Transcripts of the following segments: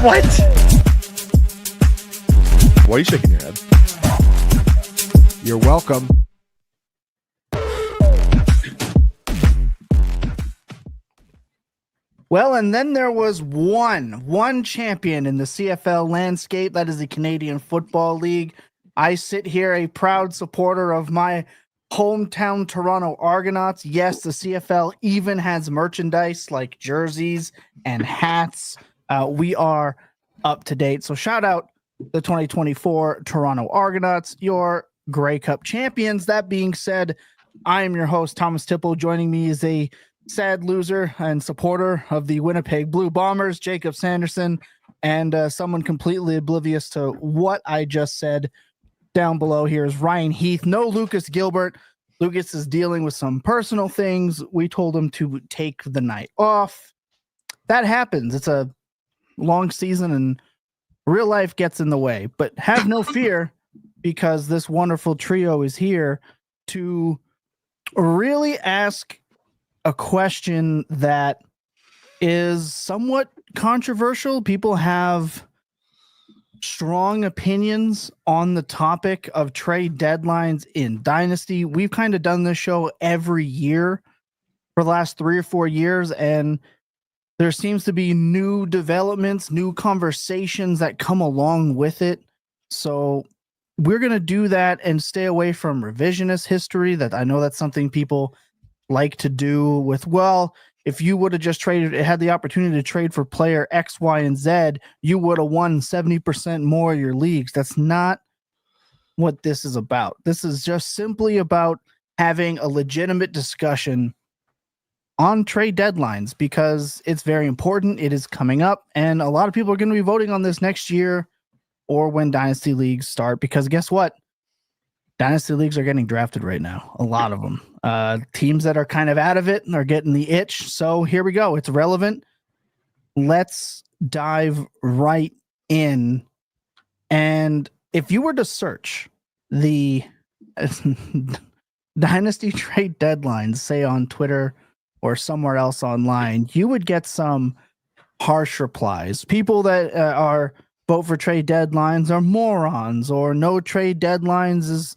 What? Why are you shaking your head? You're welcome. Well, and then there was one champion in the CFL landscape. That is the Canadian Football League. I sit here a proud supporter of my hometown Toronto Argonauts. Yes, the CFL even has merchandise like jerseys and hats. We are up to date. So shout out the 2024 Toronto Argonauts, your Grey Cup champions. That being said, I am your host, Thomas Tipple. Joining me is a sad loser and supporter of the Winnipeg Blue Bombers, Jacob Sanderson, and someone completely oblivious to what I just said. Down below here is Ryan Heath. No Lucas Gilbert. Lucas is dealing with some personal things. We told him to take the night off. That happens. It's a long season and real life gets in the way. But have no fear, because this wonderful trio is here to really ask a question that is somewhat controversial. People have strong opinions on the topic of trade deadlines in Dynasty. We've kind of done this show every year for the last 3 or 4 years, and there seems to be new developments, new conversations that come along with it. So we're going to do that and stay away from revisionist history. That I know that's something people like to do with, well, if you would have just had the opportunity to trade for player X, Y, and Z, you would have won 70% more of your leagues. That's not what this is about. This is just simply about having a legitimate discussion on trade deadlines, because it's very important. It is coming up, and a lot of people are going to be voting on this next year or when Dynasty leagues start, because guess what? Dynasty leagues are getting drafted right now. A lot of them. Teams that are kind of out of it are getting the itch. So here we go. It's relevant. Let's dive right in. And if you were to search the Dynasty trade deadlines, say on Twitter or somewhere else online, you would get some harsh replies. People that are vote for trade deadlines are morons, or no trade deadlines is,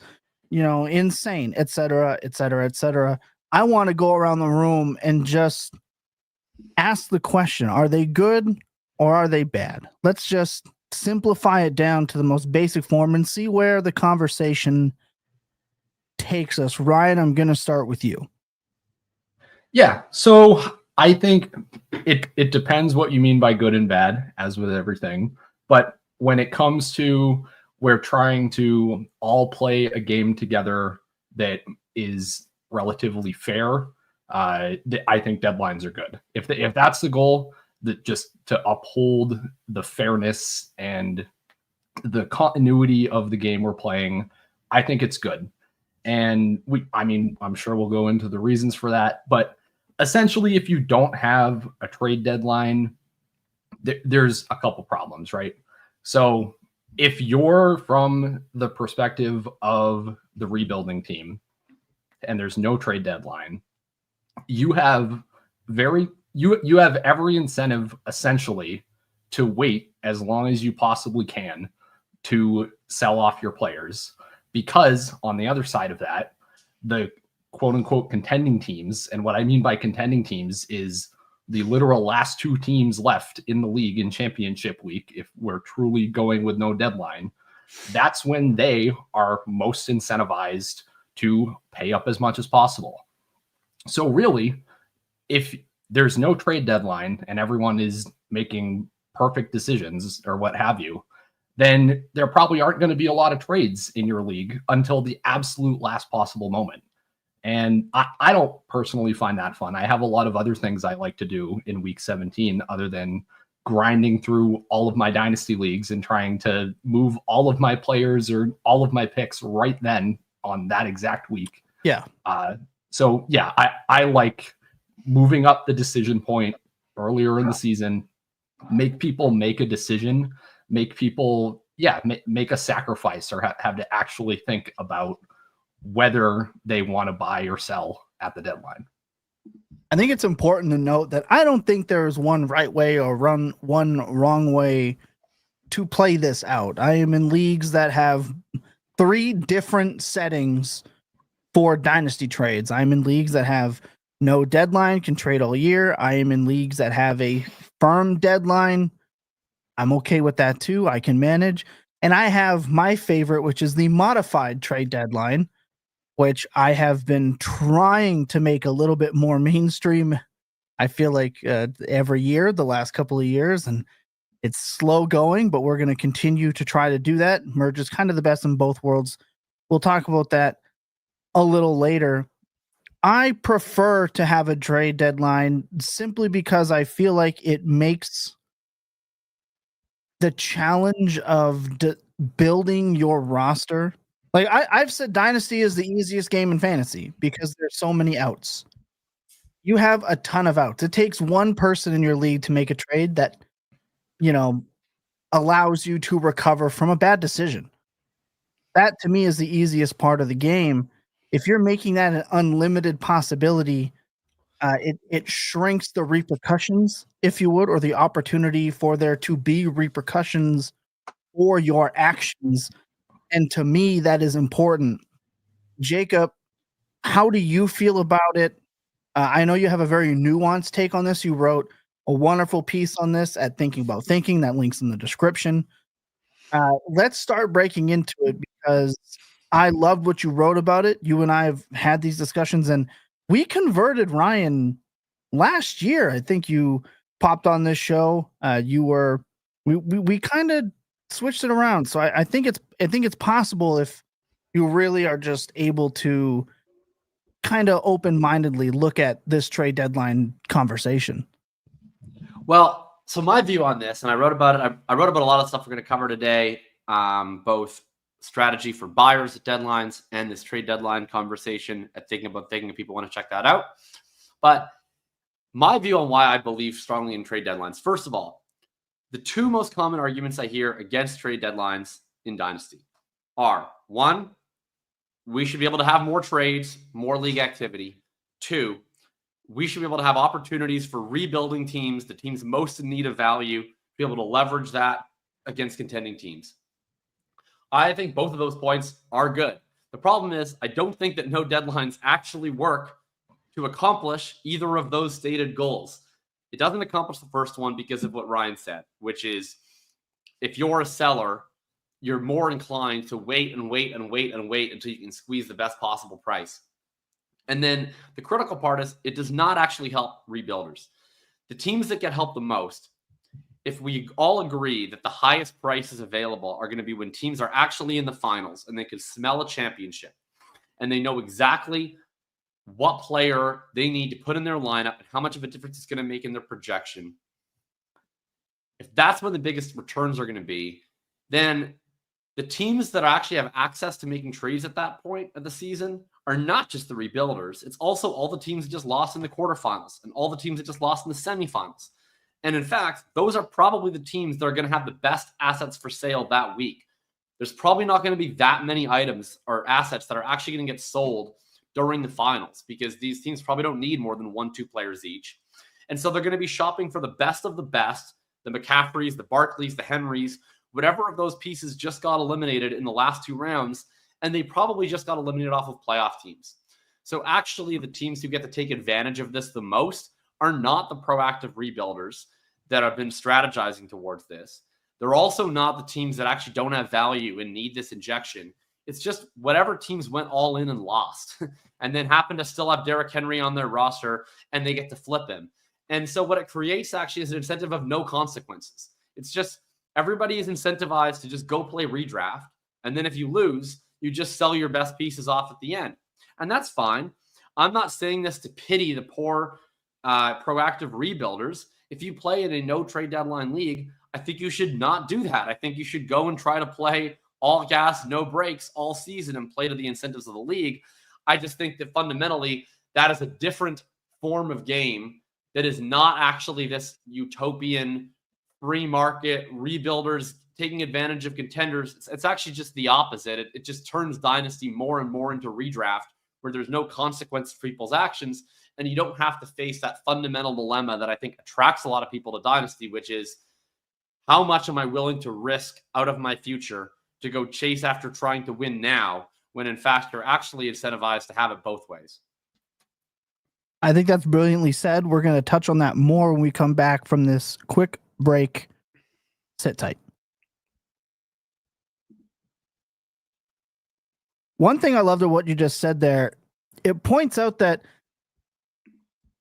insane, etc., etc., etc. I want to go around the room and just ask the question, are they good or are they bad? Let's just simplify it down to the most basic form and see where the conversation takes us. Ryan, I'm going to start with you. Yeah, so I think it depends what you mean by good and bad, as with everything. But when it comes to we're trying to all play a game together that is relatively fair, I think deadlines are good. If that's the goal, that just to uphold the fairness and the continuity of the game we're playing, I think it's good. And I'm sure we'll go into the reasons for that. But essentially, if you don't have a trade deadline, there's a couple problems, right? So if you're from the perspective of the rebuilding team and there's no trade deadline, you have you have every incentive essentially to wait as long as you possibly can to sell off your players, because on the other side of that, the quote unquote contending teams, and what I mean by contending teams is the literal last 2 teams left in the league in championship week, if we're truly going with no deadline, that's when they are most incentivized to pay up as much as possible. So really, if there's no trade deadline and everyone is making perfect decisions or what have you, then there probably aren't going to be a lot of trades in your league until the absolute last possible moment. And I don't personally find that fun. I have a lot of other things I like to do in week 17 other than grinding through all of my dynasty leagues and trying to move all of my players or all of my picks right then on that exact week. Yeah. So yeah, I like moving up the decision point earlier in the season, make people make a decision, make people, make a sacrifice or have to actually think about whether they want to buy or sell at the deadline. I think it's important to note that I don't think there's one right way or one wrong way to play this out. I am in leagues that have 3 different settings for dynasty trades. I'm in leagues that have no deadline, can trade all year. I am in leagues that have a firm deadline. I'm okay with that too. I can manage. And I have my favorite, which is the modified trade deadline, which I have been trying to make a little bit more mainstream. I feel like every year, the last couple of years, and it's slow going, but we're going to continue to try to do that. Merge is kind of the best in both worlds. We'll talk about that a little later. I prefer to have a trade deadline simply because I feel like it makes the challenge of building your roster. Like I've said, Dynasty is the easiest game in fantasy because there's so many outs. You have a ton of outs. It takes one person in your league to make a trade that, allows you to recover from a bad decision. That to me is the easiest part of the game. If you're making that an unlimited possibility, it shrinks the repercussions, if you would, or the opportunity for there to be repercussions for your actions. And to me, that is important. Jacob, how do you feel about it? I know you have a very nuanced take on this. You wrote a wonderful piece on this at Thinking About Thinking. That link's in the description. Let's start breaking into it because I loved what you wrote about it. You and I have had these discussions, and we converted Ryan last year. I think you popped on this show. We kind of switched it around. So I think it's possible if you really are just able to kind of open-mindedly look at this trade deadline conversation. Well, so my view on this, and I wrote about it. I wrote about a lot of stuff we're going to cover today, both strategy for buyers at deadlines and this trade deadline conversation at Thinking About Thinking, if people want to check that out. But my view on why I believe strongly in trade deadlines. First of all, the 2 most common arguments I hear against trade deadlines in Dynasty are, 1, we should be able to have more trades, more league activity. 2, we should be able to have opportunities for rebuilding teams, the teams most in need of value, be able to leverage that against contending teams. I think both of those points are good. The problem is I don't think that no deadlines actually work to accomplish either of those stated goals. It doesn't accomplish the first one because of what Ryan said, which is if you're a seller, you're more inclined to wait until you can squeeze the best possible price. And then the critical part is it does not actually help rebuilders. The teams that get helped the most, if we all agree that the highest prices available are going to be when teams are actually in the finals and they can smell a championship and they know exactly what player they need to put in their lineup and how much of a difference it's going to make in their projection. If that's when the biggest returns are going to be, then the teams that actually have access to making trades at that point of the season are not just the rebuilders. It's also all the teams that just lost in the quarterfinals and all the teams that just lost in the semifinals. And in fact, those are probably the teams that are going to have the best assets for sale that week. There's probably not going to be that many items or assets that are actually going to get sold during the finals because these teams probably don't need more than 1-2 players each. And so they're going to be shopping for the best of the best, the McCaffreys, the Barkleys, the Henrys, whatever of those pieces just got eliminated in the last 2 rounds, and they probably just got eliminated off of playoff teams. So actually the teams who get to take advantage of this the most are not the proactive rebuilders that have been strategizing towards this. They're also not the teams that actually don't have value and need this injection. It's just whatever teams went all in and lost and then happen to still have Derrick Henry on their roster and they get to flip him. And so what it creates actually is an incentive of no consequences. It's just everybody is incentivized to just go play redraft. And then if you lose, you just sell your best pieces off at the end. And that's fine. I'm not saying this to pity the poor proactive rebuilders. If you play in a no trade deadline league, I think you should not do that. I think you should go and try to play all gas, no breaks all season and play to the incentives of the league. I just think that fundamentally that is a different form of game that is not actually this utopian free market rebuilders taking advantage of contenders. It's actually just the opposite. It just turns Dynasty more and more into redraft where there's no consequence for people's actions, and you don't have to face that fundamental dilemma that I think attracts a lot of people to Dynasty, which is how much am I willing to risk out of my future to go chase after trying to win now, when in fact you're actually incentivized to have it both ways. I think that's brilliantly said. We're going to touch on that more when we come back from this quick break. Sit tight. One thing I loved of what you just said there, it points out that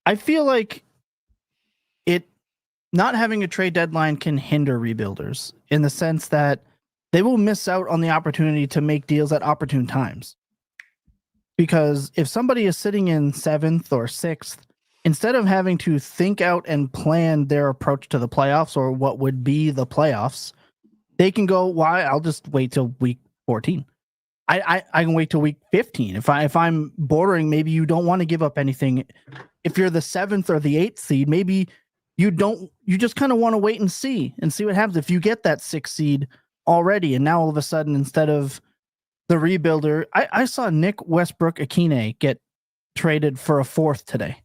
I feel like not having a trade deadline can hinder rebuilders in the sense that they will miss out on the opportunity to make deals at opportune times. Because if somebody is sitting in 7th or 6th, instead of having to think out and plan their approach to the playoffs or what would be the playoffs, they can go, why? I'll just wait till week 14. I can wait till week 15. If I'm bordering, maybe you don't want to give up anything. If you're the 7th or the 8th seed, maybe you just kind of want to wait and see what happens. If you get that 6th seed already, and now all of a sudden, instead of the rebuilder, I saw Nick Westbrook-Akine get traded for a 4th today,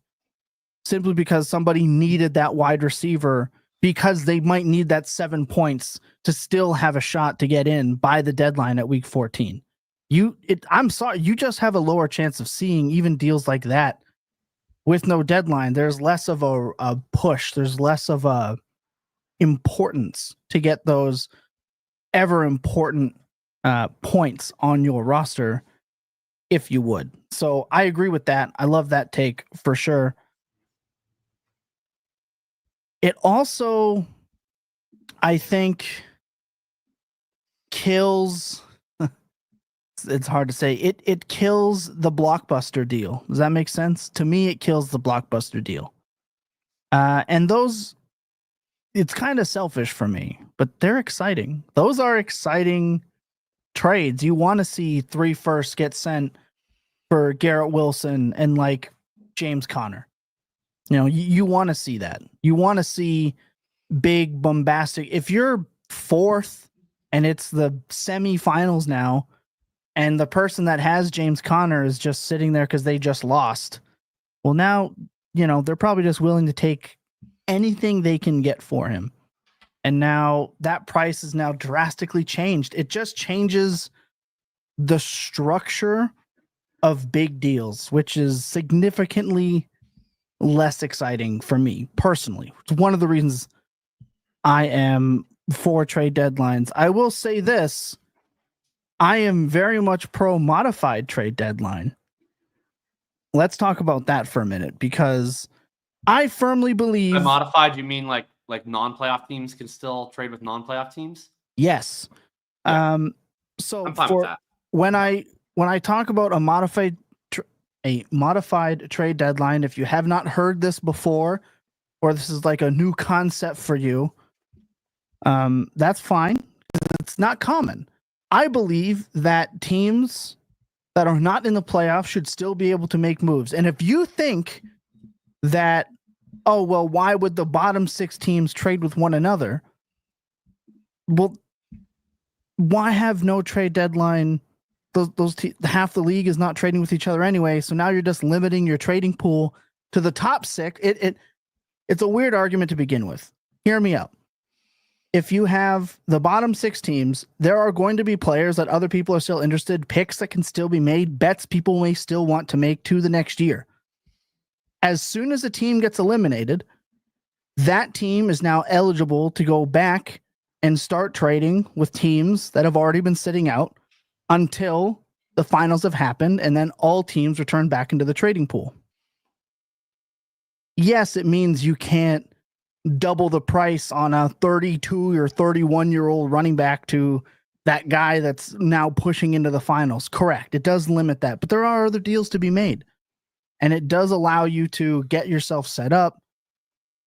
simply because somebody needed that wide receiver, because they might need that 7 points to still have a shot to get in by the deadline at week 14. I'm sorry, you just have a lower chance of seeing even deals like that with no deadline. There's less of a push. There's less of a importance to get those ever important points on your roster, if you would. So I agree with that. I love that take for sure. It also, I think, kills. It's hard to say. It kills the blockbuster deal. Does that make sense? To me, it kills the blockbuster deal. And those, it's kind of selfish for me, but they're exciting. Those are exciting trades. You want to see 3 firsts get sent for Garrett Wilson and like James Conner. You know, you want to see that. You want to see big bombastic. If you're 4th and it's the semifinals now, and the person that has James Conner is just sitting there because they just lost, well, now, you know, they're probably just willing to take anything they can get for him. And now that price is now drastically changed. It just changes the structure of big deals, which is significantly less exciting for me personally. It's one of the reasons I am for trade deadlines. I will say this. I am very much pro modified trade deadline. Let's talk about that for a minute, because I firmly believe. By modified, you mean like non-playoff teams can still trade with non-playoff teams? Yes. Yeah. So I'm fine with that. when I talk about a modified trade deadline, if you have not heard this before, or this is like a new concept for you, that's fine. It's not common. I believe that teams that are not in the playoffs should still be able to make moves. And if you think that, oh, well, why would the bottom 6 teams trade with one another? Well, why have no trade deadline? Half the league is not trading with each other anyway. So now you're just limiting your trading pool to the top 6. It's a weird argument to begin with. Hear me out. If you have the bottom 6 teams, there are going to be players that other people are still interested, picks that can still be made, bets people may still want to make to the next year. As soon as a team gets eliminated, that team is now eligible to go back and start trading with teams that have already been sitting out until the finals have happened, and then all teams return back into the trading pool. Yes, it means you can't double the price on a 32 or 31-year-old running back to that guy that's now pushing into the finals. Correct. It does limit that, but there are other deals to be made. And it does allow you to get yourself set up,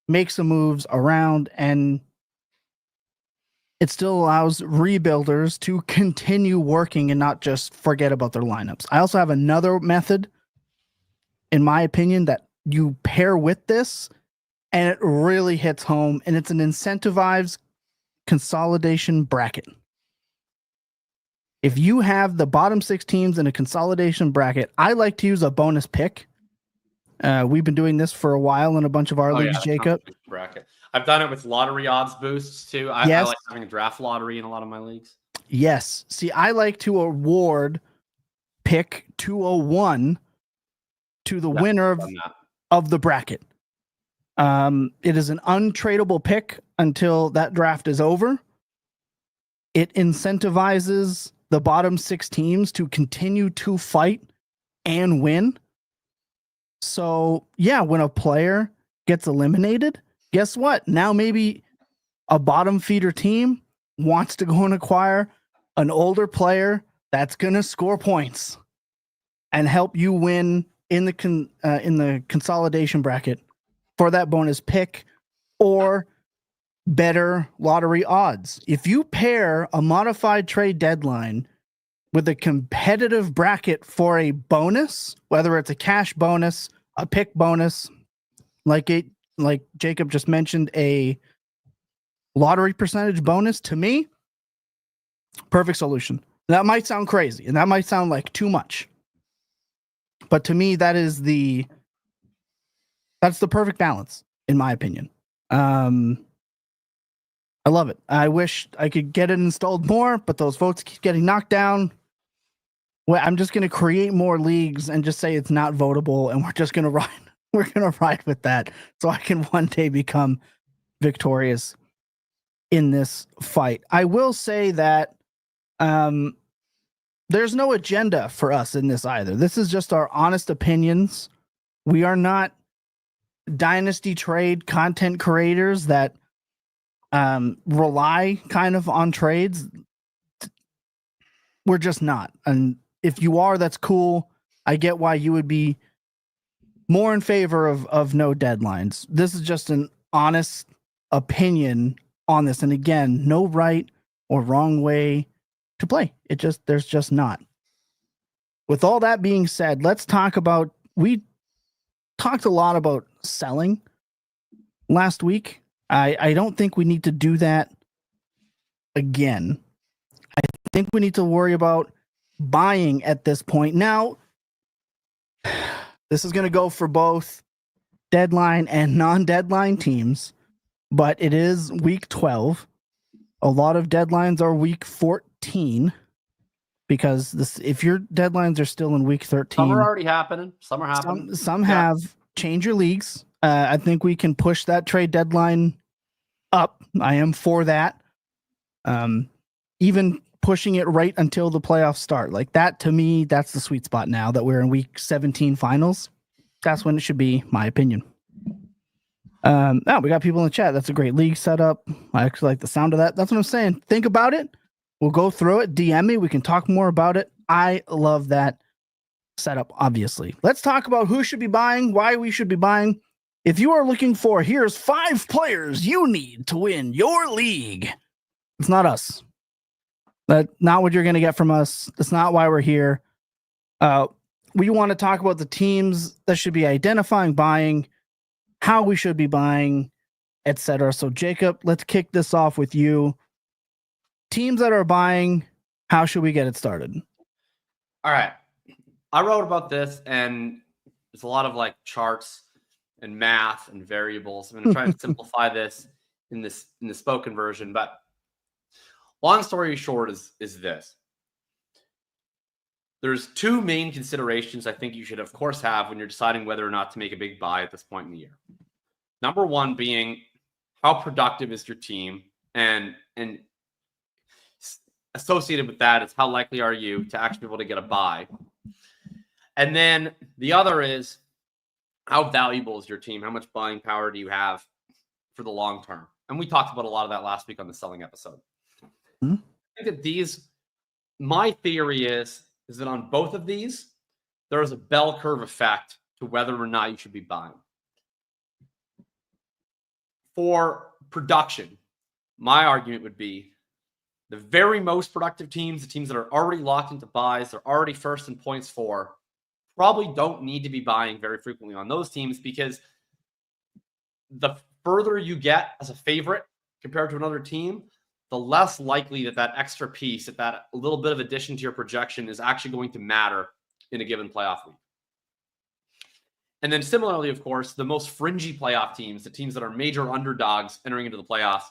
make some moves around, and it still allows rebuilders to continue working and not just forget about their lineups. I also have another method, in my opinion, that you pair with this, and it really hits home, and it's an incentivized consolidation bracket. If you have the bottom 6 teams in a consolidation bracket, I like to use a bonus pick. We've been doing this for a while in a bunch of our leagues, the Jacob. bracket. I've done it with lottery odds boosts too. I Yes. like having a draft lottery in a lot of my leagues. Yes. See, I like to award pick 201 to the winner of the bracket. It is an untradeable pick until that draft is over. It incentivizes the bottom 6 teams to continue to fight and win. So, yeah, when a player gets eliminated, guess what? Now maybe a bottom feeder team wants to go and acquire an older player that's going to score points and help you win in the consolidation bracket for that bonus pick or better lottery odds. If you pair a modified trade deadline with a competitive bracket for a bonus, whether it's a cash bonus, a pick bonus, like Jacob just mentioned, a lottery percentage bonus, to me, perfect solution. That might sound crazy and that might sound like too much, but to me, that's the perfect balance, in my opinion. I love it. I wish I could get it installed more, but those votes keep getting knocked down. Well, I'm just going to create more leagues and just say it's not votable, and we're just going to ride. We're going to ride with that, so I can one day become victorious in this fight. I will say that there's no agenda for us in this either. This is just our honest opinions. We are not Dynasty trade content creators that rely kind of on trades. We're just not. And if you are, that's cool. I get why you would be more in favor of no deadlines. This is just an honest opinion on this. And again, no right or wrong way to play. There's just not. With all that being said, let's talk about, we talked a lot about selling last week. I don't think we need to do that again. I think we need to worry about buying at this point. Now, this is going to go for both deadline and non-deadline teams, but it is week 12. A lot of deadlines are week 14 because if your deadlines are still in week 13. Some are already happening. Some are happening. Some have. Change your leagues. I think we can push that trade deadline up. I am for that. Even pushing it right until the playoffs start. Like that, to me, that's the sweet spot now that we're in week 17 finals. That's when it should be, my opinion. We got people in the chat. That's a great league setup. I actually like the sound of that. That's what I'm saying. Think about it. We'll go through it. DM me. We can talk more about it. I love that setup, obviously. Let's talk about who should be buying, why we should be buying. If you are looking for, here's 5 players you need to win your league. It's not us. That's not what you're going to get from us. That's not why we're here. We want to talk about the teams that should be identifying buying, how we should be buying, etc. So, Jacob, let's kick this off with you. Teams that are buying, how should we get it started? All right. I wrote about this, and there's a lot of like charts and math and variables. I'm going to try and simplify this in the spoken version, but long story short is this. There's 2 main considerations I think you should, of course, have when you're deciding whether or not to make a big buy at this point in the year. Number 1 being, how productive is your team? And associated with that is, how likely are you to actually be able to get a buy? And then the other is, how valuable is your team? How much buying power do you have for the long term? And we talked about a lot of that last week on the selling episode. I think that my theory is that on both of these, there is a bell curve effect to whether or not you should be buying. For production, my argument would be the very most productive teams, the teams that are already locked into buys, they're already first in points for, probably don't need to be buying very frequently on those teams, because the further you get as a favorite compared to another team, the less likely that extra piece, that little bit of addition to your projection is actually going to matter in a given playoff week. And then similarly, of course, the most fringy playoff teams, the teams that are major underdogs entering into the playoffs,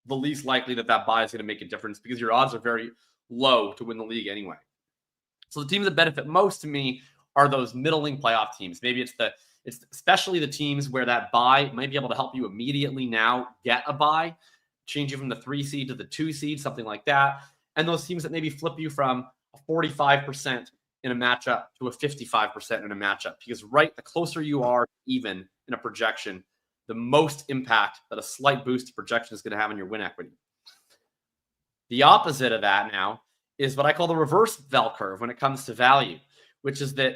the least likely that bye is going to make a difference because your odds are very low to win the league anyway. So the teams that benefit most to me are those middling playoff teams. Maybe it's especially the teams where that bye might be able to help you immediately now get a bye, change you from the 3 seed to the 2 seed, something like that. And those teams that maybe flip you from a 45% in a matchup to a 55% in a matchup. Because the closer you are even in a projection, the most impact that a slight boost to projection is going to have on your win equity. The opposite of that now is what I call the reverse bell curve when it comes to value, which is that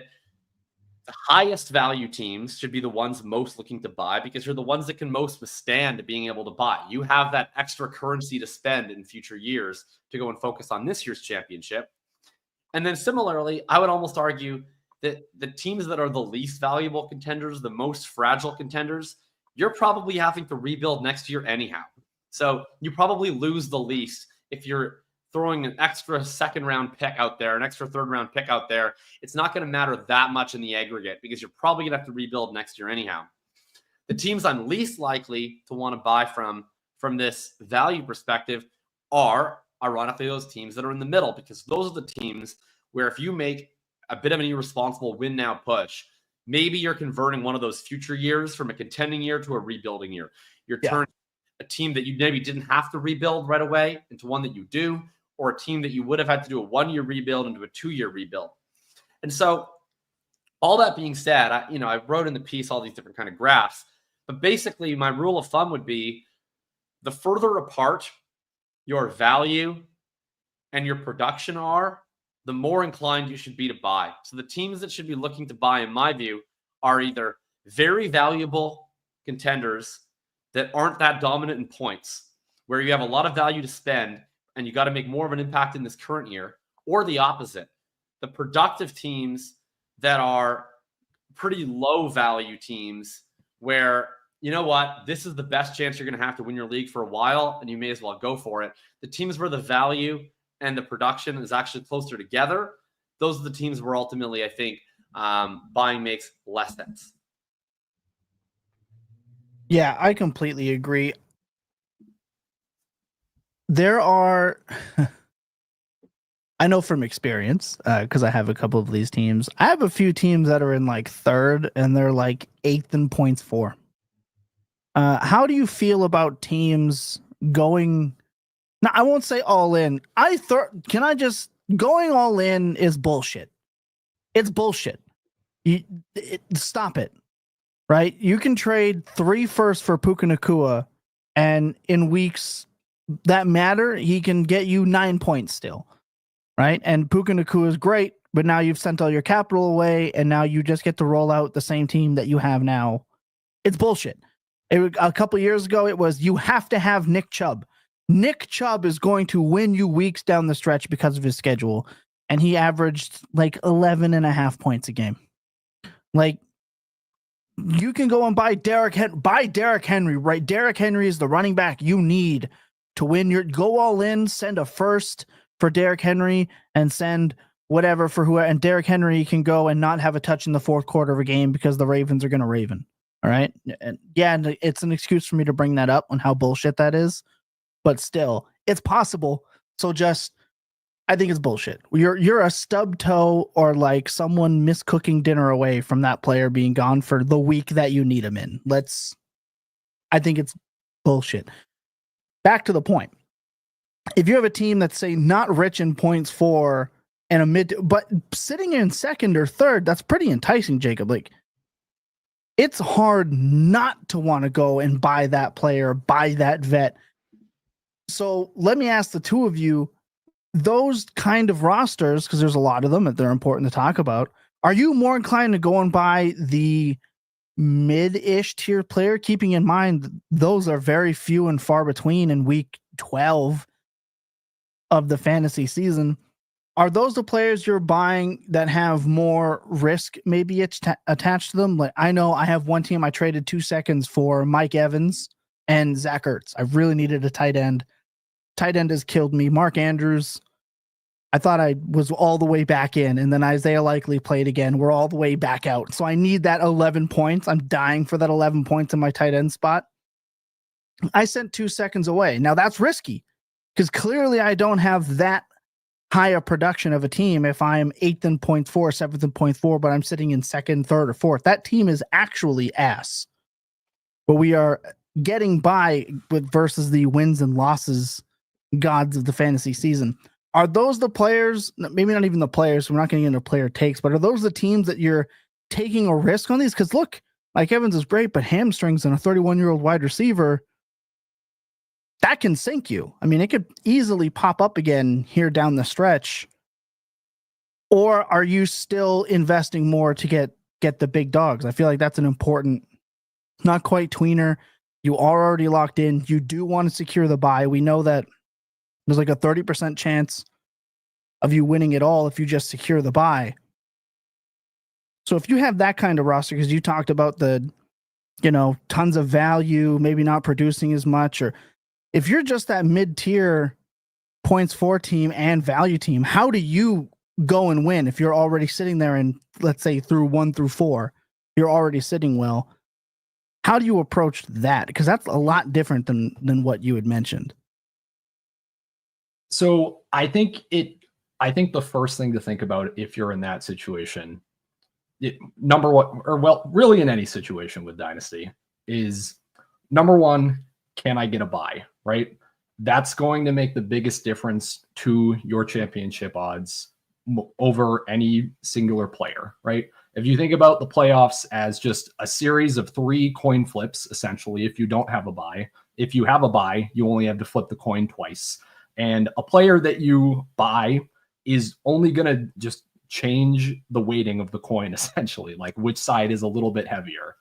the highest value teams should be the ones most looking to buy because you're the ones that can most withstand being able to buy. You have that extra currency to spend in future years to go and focus on this year's championship. And then similarly, I would almost argue that the teams that are the least valuable contenders, the most fragile contenders, you're probably having to rebuild next year anyhow. So you probably lose the least if you're throwing an extra second round pick out there, an extra third round pick out there. It's not going to matter that much in the aggregate because you're probably going to have to rebuild next year anyhow. The teams I'm least likely to want to buy from this value perspective are ironically those teams that are in the middle, because those are the teams where if you make a bit of an irresponsible win now push, maybe you're converting one of those future years from a contending year to a rebuilding year. You're turning a team that you maybe didn't have to rebuild right away into one that you do, or a team that you would have had to do a 1-year rebuild into a 2-year rebuild. And so all that being said, I wrote in the piece all these different kind of graphs, but basically my rule of thumb would be the further apart your value and your production are, the more inclined you should be to buy. So the teams that should be looking to buy, in my view, are either very valuable contenders that aren't that dominant in points, where you have a lot of value to spend and you got to make more of an impact in this current year, or the opposite, the productive teams that are pretty low value teams where, you know what, this is the best chance you're going to have to win your league for a while, and you may as well go for it. The teams where the value and the production is actually closer together, those are the teams where ultimately I think buying makes less sense. Yeah, I completely agree. There are, I know from experience, because I have a couple of these teams. I have a few teams that are in like third and they're like 8th in points for. How do you feel about teams going? Now, I won't say all in. Going all in is bullshit. It's bullshit. Stop it. Right? You can trade 3 firsts for Puka Nacua, and in weeks that matter, he can get you 9 points still. Right? And Puka Nacua is great, but now you've sent all your capital away, and now you just get to roll out the same team that you have now. It's bullshit. A couple years ago, it was you have to have Nick Chubb. Nick Chubb is going to win you weeks down the stretch because of his schedule. And he averaged like 11.5 points a game. Like, you can go and buy Derrick Henry, right? Derrick Henry is the running back you need to win go all in, send a first for Derrick Henry and send whatever for whoever. And Derrick Henry can go and not have a touch in the fourth quarter of a game because the Ravens are going to Raven. All right. And yeah, it's an excuse for me to bring that up on how bullshit that is, but still it's possible. So I think it's bullshit. You're a stub toe or like someone miscooking dinner away from that player being gone for the week that you need him in. I think it's bullshit. Back to the point. If you have a team that's say not rich in points for and but sitting in second or third, that's pretty enticing, Jacob. Like, it's hard not to want to go and buy that player, buy that vet. So let me ask the two of you, those kind of rosters, because there's a lot of them that they're important to talk about. Are you more inclined to go and buy the mid-ish tier player, keeping in mind those are very few and far between in week 12 of the fantasy season? Are those the players you're buying that have more risk maybe attached to them? Like, I know I have one team I traded 2 seconds for Mike Evans and Zach Ertz. I really needed a tight end. tight end has killed me. Mark Andrews, I thought I was all the way back in, and then Isaiah Likely played again. We're all the way back out. So I need that 11 points. I'm dying for that 11 points in my tight end spot. I sent 2 seconds away. Now that's risky because clearly I don't have that high a production of a team if I'm 8th in points 4, 7th in points 4, but I'm sitting in 2nd, 3rd, or 4th. That team is actually ass. But we are getting by with versus the wins and losses gods of the fantasy season. Are those the players? Maybe not even the players. We're not getting into player takes, but are those the teams that you're taking a risk on these? Because look, Mike Evans is great, but hamstrings and a 31-year-old wide receiver, that can sink you. I mean, it could easily pop up again here down the stretch. Or are you still investing more to get the big dogs? I feel like that's an important, not quite tweener. You are already locked in. You do want to secure the bye. We know that there's like a 30% chance of you winning it all if you just secure the bye. So if you have that kind of roster, because you talked about the, tons of value, maybe not producing as much, or if you're just that mid-tier points 4 team and value team, how do you go and win if you're already sitting there and let's say through 1 through 4, you're already sitting well? How do you approach that? Because that's a lot different than what you had mentioned. So I think the first thing to think about if you're in that situation, number one, or well, really in any situation with Dynasty, is number one, can I get a bye, right? That's going to make the biggest difference to your championship odds over any singular player, right? If you think about the playoffs as just a series of 3 coin flips, essentially, if you don't have a bye, if you have a bye, you only have to flip the coin twice. And a player that you buy is only going to just change the weighting of the coin, essentially, like which side is a little bit heavier.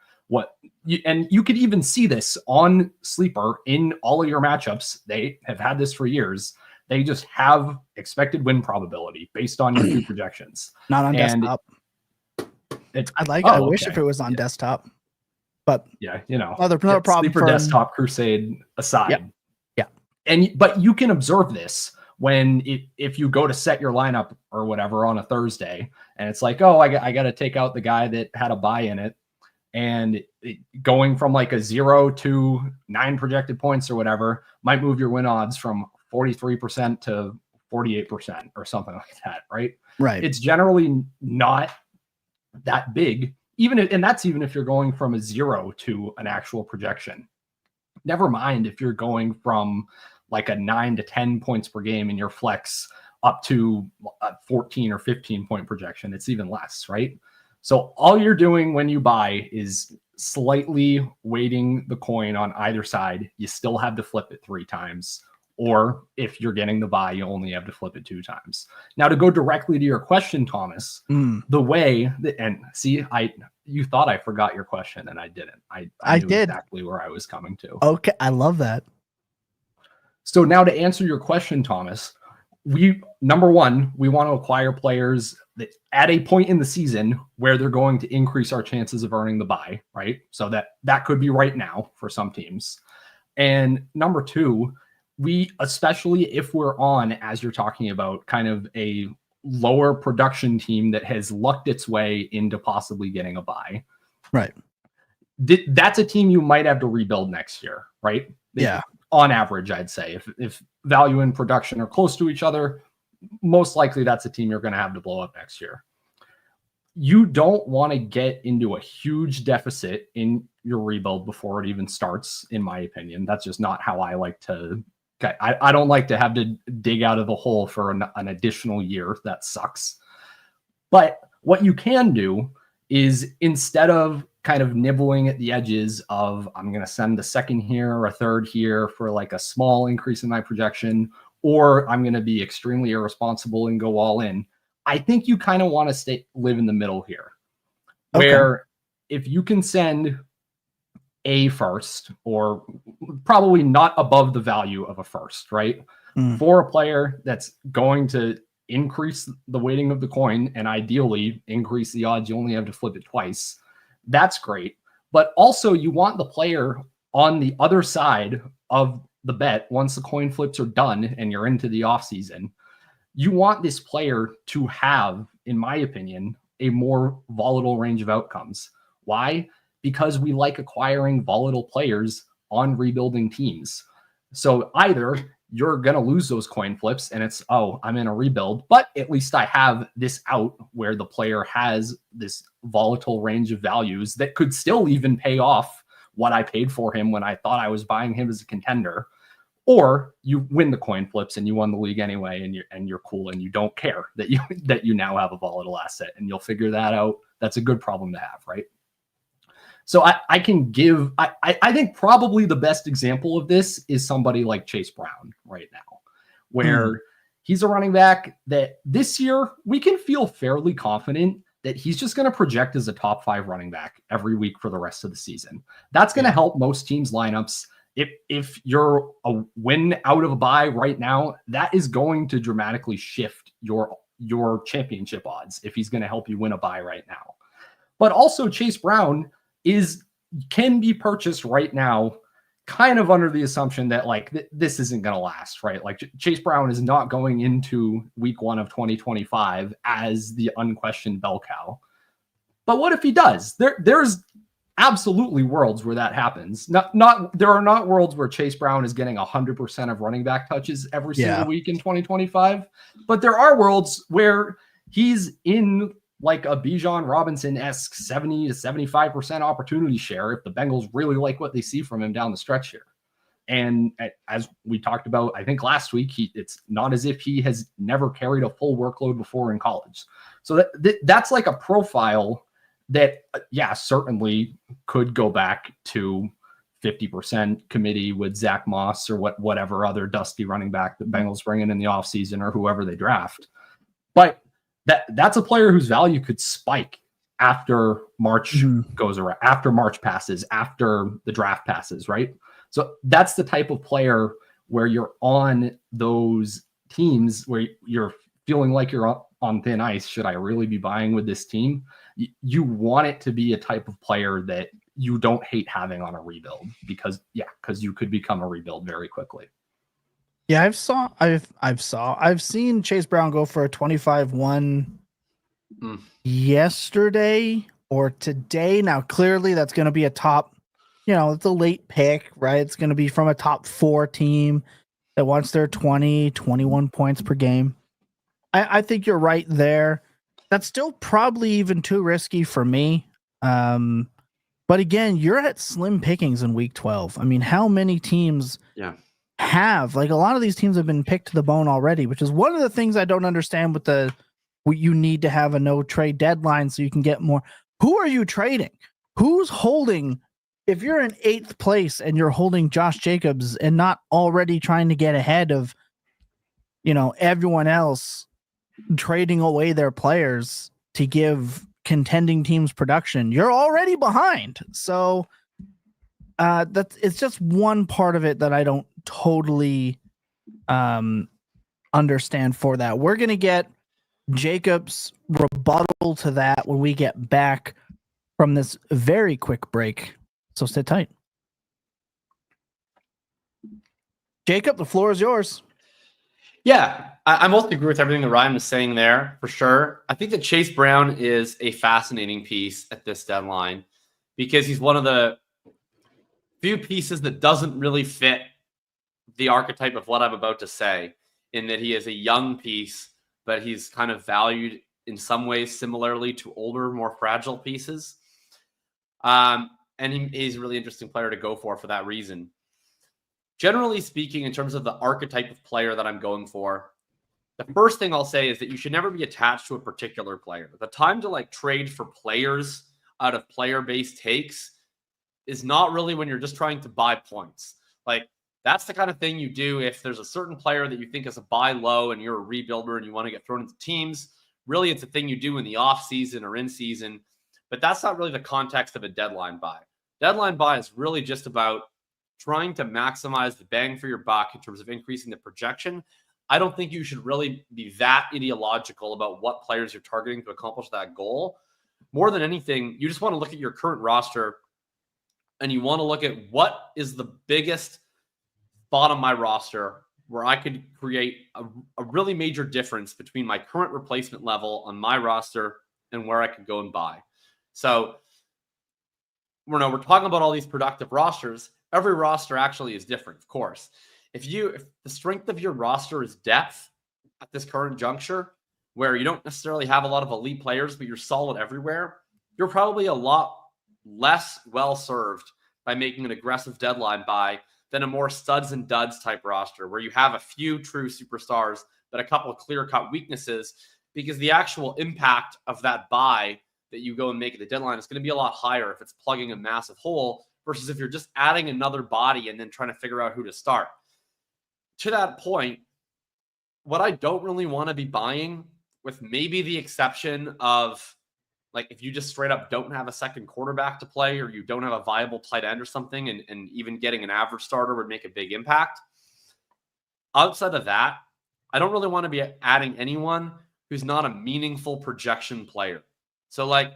And you could even see this on Sleeper in all of your matchups. They have had this for years. They just have expected win probability based on your 2 projections. Not on desktop. I wish if it was on desktop, but another problem. Sleeper desktop crusade aside. But you can observe this when if you go to set your lineup or whatever on a Thursday, and it's like, oh, I got to take out the guy that had a bye in it, and going from like a 0 to 9 projected points or whatever might move your win odds from 43% to 48% or something like that, right? Right. It's generally not that big, and that's even if you're going from a 0 to an actual projection. Never mind if you're going from like a 9 to 10 points per game in your flex up to a 14 or 15 point projection. It's even less, right? So all you're doing when you buy is slightly weighting the coin on either side. You still have to flip it 3 times. Or if you're getting the buy, you only have to flip it 2 times. Now, to go directly to your question, Thomas, the way that, and see, you thought I forgot your question, and I didn't. I knew did exactly where I was coming to. Okay, I love that. So now to answer your question, Thomas, number one, we want to acquire players that at a point in the season where they're going to increase our chances of earning the bye, right? So that could be right now for some teams. And number two, we, especially if we're on, as you're talking about, kind of a lower production team that has lucked its way into possibly getting a bye. Right. That's a team you might have to rebuild next year, right? Yeah. On average, I'd say if value and production are close to each other, most likely that's a team you're going to have to blow up next year. You don't want to get into a huge deficit in your rebuild before it even starts, in my opinion. That's just not how I like to. I don't like to have to dig out of the hole for an additional year. That sucks. But what you can do is, instead of kind of nibbling at the edges of, I'm going to send a second here or a third here for like a small increase in my projection, or I'm going to be extremely irresponsible and go all in, I think you kind of want to live in the middle here, where if you can send a first, or probably not above the value of a first, right? For a player that's going to increase the weighting of the coin and ideally increase the odds you only have to flip it twice, that's great. But also you want the player on the other side of the bet, once the coin flips are done and you're into the offseason, you want this player to have, in my opinion, a more volatile range of outcomes. Why? Because we like acquiring volatile players on rebuilding teams. So either you're going to lose those coin flips and it's, oh, I'm in a rebuild, but at least I have this out where the player has this volatile range of values that could still even pay off what I paid for him when I thought I was buying him as a contender. Or you win the coin flips and you won the league anyway, and you're cool and you don't care that you now have a volatile asset, and you'll figure that out. That's a good problem to have, right? So I think probably the best example of this is somebody like Chase Brown right now, where he's a running back that this year we can feel fairly confident that he's just going to project as a top 5 running back every week for the rest of the season. That's going to help most teams' lineups. If you're a win out of a bye right now, that is going to dramatically shift your championship odds if he's going to help you win a bye right now. But also Chase Brown can be purchased right now kind of under the assumption that this isn't going to last, right? Like Chase Brown is not going into week 1 of 2025 as the unquestioned bell cow. But what if he does? There's absolutely worlds where that happens. There are not worlds where Chase Brown is getting 100% of running back touches every single week in 2025, but there are worlds where he's in like a Bijan Robinson-esque 70 to 75% opportunity share if the Bengals really like what they see from him down the stretch here. And as we talked about, I think last week, it's not as if he has never carried a full workload before in college. So that's like a profile that, certainly could go back to 50% committee with Zach Moss or whatever other dusty running back the Bengals bring in the offseason or whoever they draft. But that's a player whose value could spike after March goes around, after March passes, after the draft passes, right? So that's the type of player where you're on those teams where you're feeling like you're on thin ice. Should I really be buying with this team? You want it to be a type of player that you don't hate having on a rebuild because you could become a rebuild very quickly. Yeah, I've seen Chase Brown go for a 25-1 yesterday or today. Now, clearly that's going to be a top, it's a late pick, right? It's going to be from a top 4 team that wants their 20, 21 points per game. I think you're right there. That's still probably even too risky for me. But again, you're at slim pickings in week 12. I mean, how many teams have, like, a lot of these teams have been picked to the bone already, which is one of the things I don't understand with you need to have a no trade deadline so you can get more. Who are you trading? Who's holding? If you're in 8th place and you're holding Josh Jacobs and not already trying to get ahead of, everyone else trading away their players to give contending teams production, you're already behind. So it's just one part of it that I don't totally understand for that. We're going to get Jacob's rebuttal to that when we get back from this very quick break. So stay tight. Jacob, the floor is yours. Yeah, I mostly agree with everything that Ryan was saying there, for sure. I think that Chase Brown is a fascinating piece at this deadline because he's one of the few pieces that doesn't really fit the archetype of what I'm about to say, in that he is a young piece, but he's kind of valued in some ways similarly to older, more fragile pieces. And he's a really interesting player to go for that reason. Generally speaking, in terms of the archetype of player that I'm going for, the first thing I'll say is that you should never be attached to a particular player. The time to trade for players out of player-based takes is not really when you're just trying to buy points. That's the kind of thing you do if there's a certain player that you think is a buy low and you're a rebuilder and you want to get thrown into teams. Really, it's a thing you do in the off season or in season, but that's not really the context of a deadline buy. Deadline buy is really just about trying to maximize the bang for your buck in terms of increasing the projection. I don't think you should really be that ideological about what players you're targeting to accomplish that goal. More than anything, you just want to look at your current roster and you want to look at what is the biggest spot on my roster where I could create a really major difference between my current replacement level on my roster and where I could go and buy. So, we're talking about all these productive rosters. Every roster actually is different, of course. If the strength of your roster is depth at this current juncture, where you don't necessarily have a lot of elite players, but you're solid everywhere, you're probably a lot less well served by making an aggressive deadline buy than a more studs and duds type roster where you have a few true superstars, but a couple of clear-cut weaknesses, because the actual impact of that buy that you go and make at the deadline is going to be a lot higher if it's plugging a massive hole versus if you're just adding another body and then trying to figure out who to start. To that point, what I don't really want to be buying, with maybe the exception of like if you just straight up don't have a second quarterback to play or you don't have a viable tight end or something, and even getting an average starter would make a big impact. Outside of that, I don't really want to be adding anyone who's not a meaningful projection player. So like,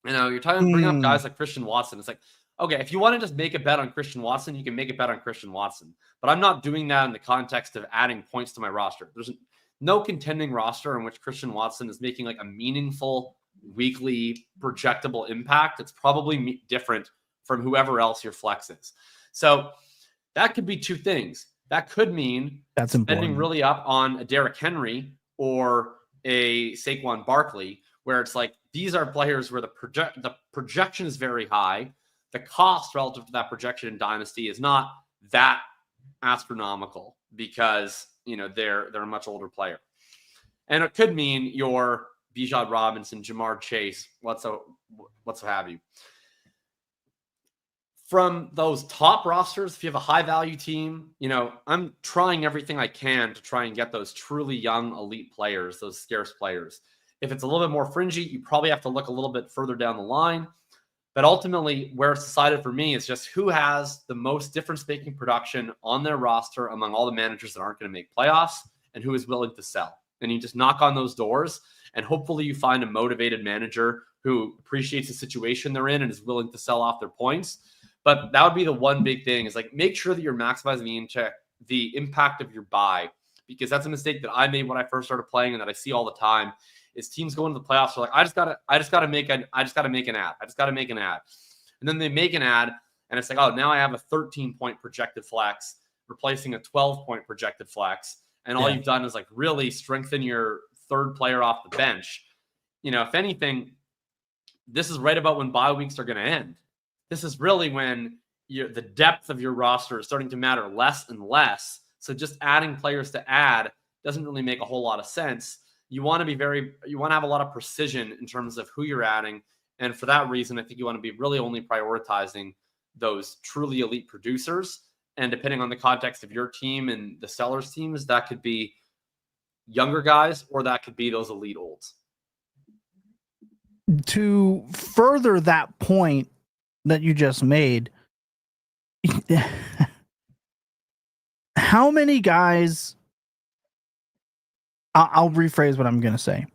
you're trying to bring up guys like Christian Watson. It's like, okay, if you want to just make a bet on Christian Watson, you can make a bet on Christian Watson. But I'm not doing that in the context of adding points to my roster. There's no contending roster in which Christian Watson is making like a meaningful weekly projectable impact. It's probably different from whoever else your flex is. So that could be two things. That could mean that's spending important. really up on a Derrick Henry or a Saquon Barkley, where it's like these are players where the projection is very high. The cost relative to that projection in Dynasty is not that astronomical because they're a much older player. And it could mean your Bijan Robinson, Jamar Chase, what's have you. From those top rosters, if you have a high value team, I'm trying everything I can to try and get those truly young elite players, those scarce players. If it's a little bit more fringy, you probably have to look a little bit further down the line. But ultimately, where it's decided for me is just who has the most difference-making production on their roster among all the managers that aren't going to make playoffs and who is willing to sell. And you just knock on those doors, and hopefully you find a motivated manager who appreciates the situation they're in and is willing to sell off their points. But that would be the one big thing, is like make sure that you're maximizing the impact of your buy, because that's a mistake that I made when I first started playing and that I see all the time. Is teams go into the playoffs are like, I just gotta make an ad. And then they make an ad and it's like, oh, now I have a 13-point projected flex replacing a 12-point projected flex. And all you've done is like really strengthen your third player off the bench. If anything, this is right about when bye weeks are going to end. This is really when the depth of your roster is starting to matter less and less. So just adding players to add doesn't really make a whole lot of sense. You want to have a lot of precision in terms of who you're adding. And for that reason, I think you want to be really only prioritizing those truly elite producers. And depending on the context of your team and the sellers' teams, that could be younger guys or that could be those elite olds. To further that point that you just made, how many guys... I'll rephrase what I'm going to say.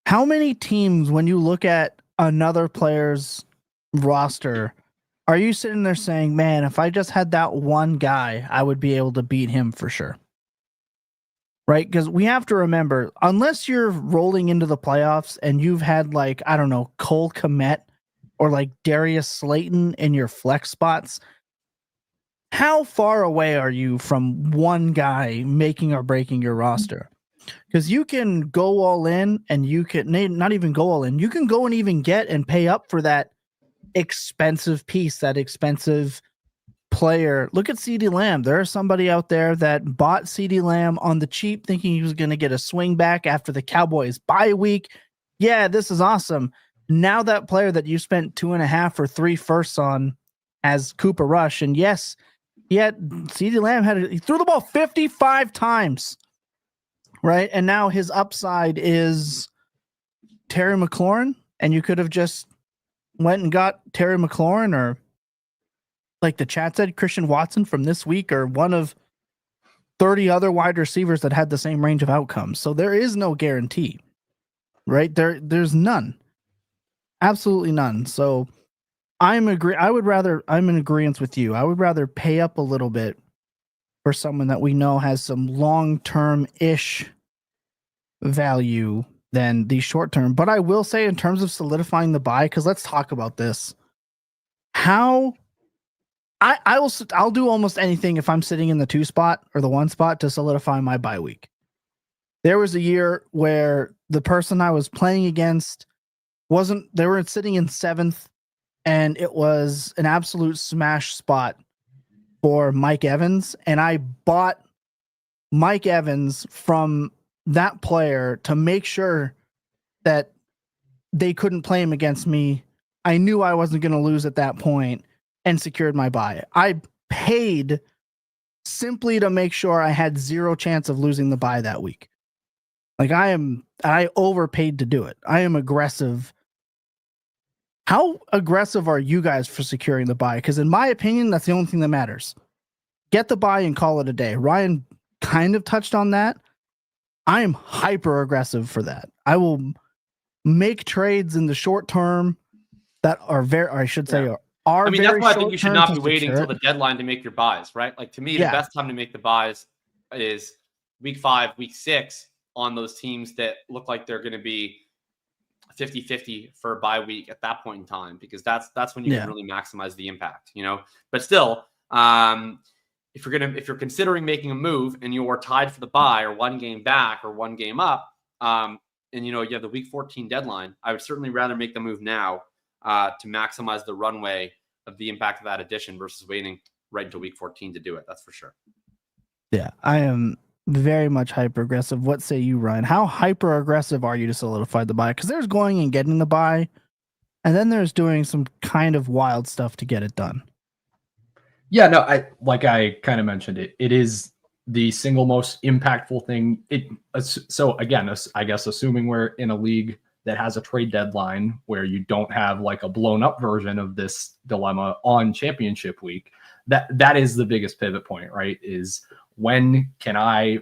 How many teams, when you look at another player's roster, are you sitting there saying, man, if I just had that one guy, I would be able to beat him for sure? Right? Because we have to remember, unless you're rolling into the playoffs and you've had like, I don't know, Cole Kmet or like Darius Slayton in your flex spots, how far away are you from one guy making or breaking your roster? Because you can go all in and you can not even go all in. You can go and even get and pay up for that expensive piece, that expensive player. Look at CeeDee Lamb. There's somebody out there that bought CeeDee Lamb on the cheap thinking he was going to get a swing back after the Cowboys bye week. Yeah, this is awesome. Now that player that you spent 2.5 or 3 firsts on has Cooper Rush. And yes, CeeDee Lamb he threw the ball 55 times. Right. And now his upside is Terry McLaurin. And you could have just went and got Terry McLaurin or, like the chat said, Christian Watson from this week or one of 30 other wide receivers that had the same range of outcomes. So there is no guarantee. Right. There's none. Absolutely none. So I'm in agreement with you. I would rather pay up a little bit for someone that we know has some long-term-ish value than the short-term. But I will say, in terms of solidifying the buy, because let's talk about this. I'll do almost anything if I'm sitting in the 2 spot or the 1 spot to solidify my bye week. There was a year where the person I was playing against they were sitting in 7th, and it was an absolute smash spot for Mike Evans. And I bought Mike Evans from that player to make sure that they couldn't play him against me. I knew I wasn't going to lose at that point and secured my buy. I paid simply to make sure I had 0 chance of losing the buy that week. Like I overpaid to do it. I am aggressive. How aggressive are you guys for securing the buy? Because in my opinion, that's the only thing that matters. Get the buy and call it a day. Ryan kind of touched on that. I am hyper aggressive for that. I will make trades in the short term that are very, or I should say, are I mean, that's why I think you should not be to waiting secure until the deadline to make your buys, right? Like, to me, Yeah. the best time to make the buys is week 5, week 6 on those teams that look like they're going to be 50-50 for a bye week at that point in time, because that's when you can really maximize the impact, you know. But still, if you're considering making a move and you're tied for the bye or 1 game back or 1 game up, and you have the week 14 deadline, I would certainly rather make the move now to maximize the runway of the impact of that addition versus waiting right until week 14 to do it. That's for sure. Yeah, I am very much hyper aggressive. What say you, Ryan? How hyper aggressive are you to solidify the buy? Because there's going and getting the buy, and then there's doing some kind of wild stuff to get it done. Yeah, no, I kind of mentioned it. It is the single most impactful thing. So again, I guess assuming we're in a league that has a trade deadline where you don't have like a blown up version of this dilemma on championship week, that is the biggest pivot point, right? Is when can I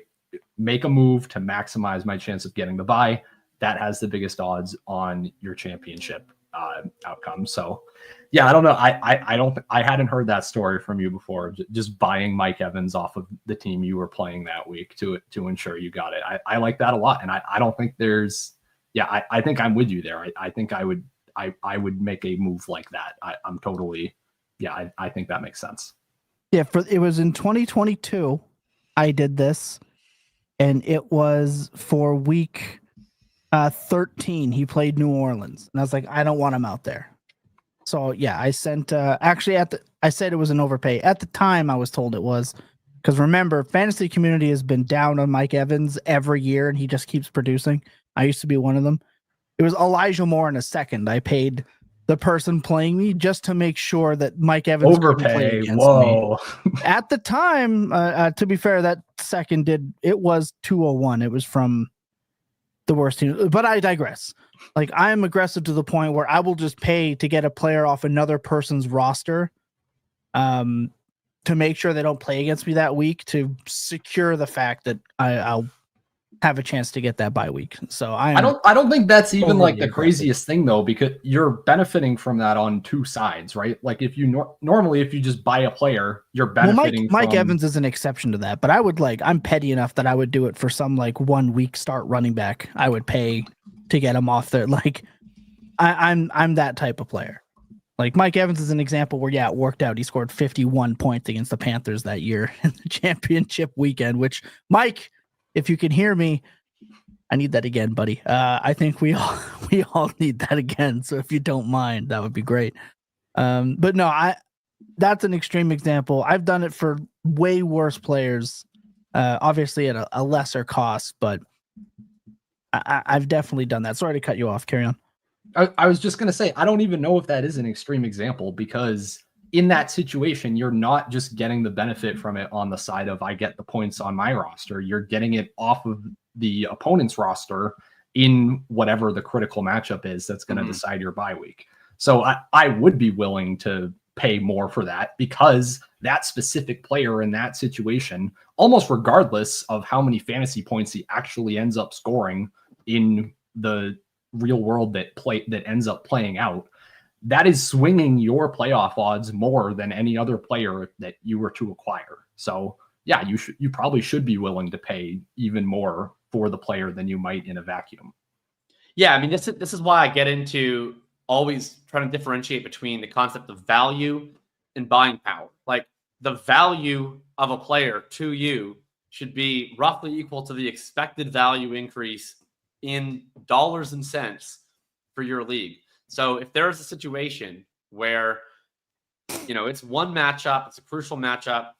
make a move to maximize my chance of getting the bye? That has the biggest odds on your championship outcome. So yeah, I don't know. I hadn't heard that story from you before. Just buying Mike Evans off of the team you were playing that week to ensure you got it. I like that a lot. And I don't think there's, I think I'm with you there. I think I would make a move like that. I'm totally, I think that makes sense. Yeah, it was in 2022 I did this, and it was for week 13. He played New Orleans, and I was like, I don't want him out there. So yeah, I sent I said it was an overpay. At the time, I was told it was, because remember, fantasy community has been down on Mike Evans every year, and he just keeps producing. I used to be one of them. It was Elijah Moore in a second. I paid the person playing me just to make sure that Mike Evans couldn't play against me. At the time, to be fair, that second it was 201. It was from the worst team, but I digress. Like, I am aggressive to the point where I will just pay to get a player off another person's roster, to make sure they don't play against me that week, to secure the fact that I'll have a chance to get that bye week. So I don't think that's even like the craziest thing though, because you're benefiting from that on 2 sides, right? Like if you normally, if you just buy a player, you're benefiting. Well, Mike Evans is an exception to that, but I'm petty enough that I would do it for some like 1 week start running back. I would pay to get him off there. Like I'm that type of player. Like Mike Evans is an example where, it worked out. He scored 51 points against the Panthers that year in the championship weekend, which, Mike, if you can hear me, I need that again, buddy. I think we all need that again. So if you don't mind, that would be great. But no, that's an extreme example. I've done it for way worse players, obviously at a lesser cost, but I've definitely done that. Sorry to cut you off. Carry on. I was just going to say, I don't even know if that is an extreme example, because in that situation, you're not just getting the benefit from it on the side of I get the points on my roster. You're getting it off of the opponent's roster in whatever the critical matchup is that's going to decide your bye week. So I would be willing to pay more for that, because that specific player in that situation, almost regardless of how many fantasy points he actually ends up scoring in the real world that ends up playing out, that is swinging your playoff odds more than any other player that you were to acquire. So yeah, you probably should be willing to pay even more for the player than you might in a vacuum. Yeah, I mean, this is why I get into always trying to differentiate between the concept of value and buying power. Like the value of a player to you should be roughly equal to the expected value increase in dollars and cents for your league. So if there is a situation where, it's one matchup, it's a crucial matchup,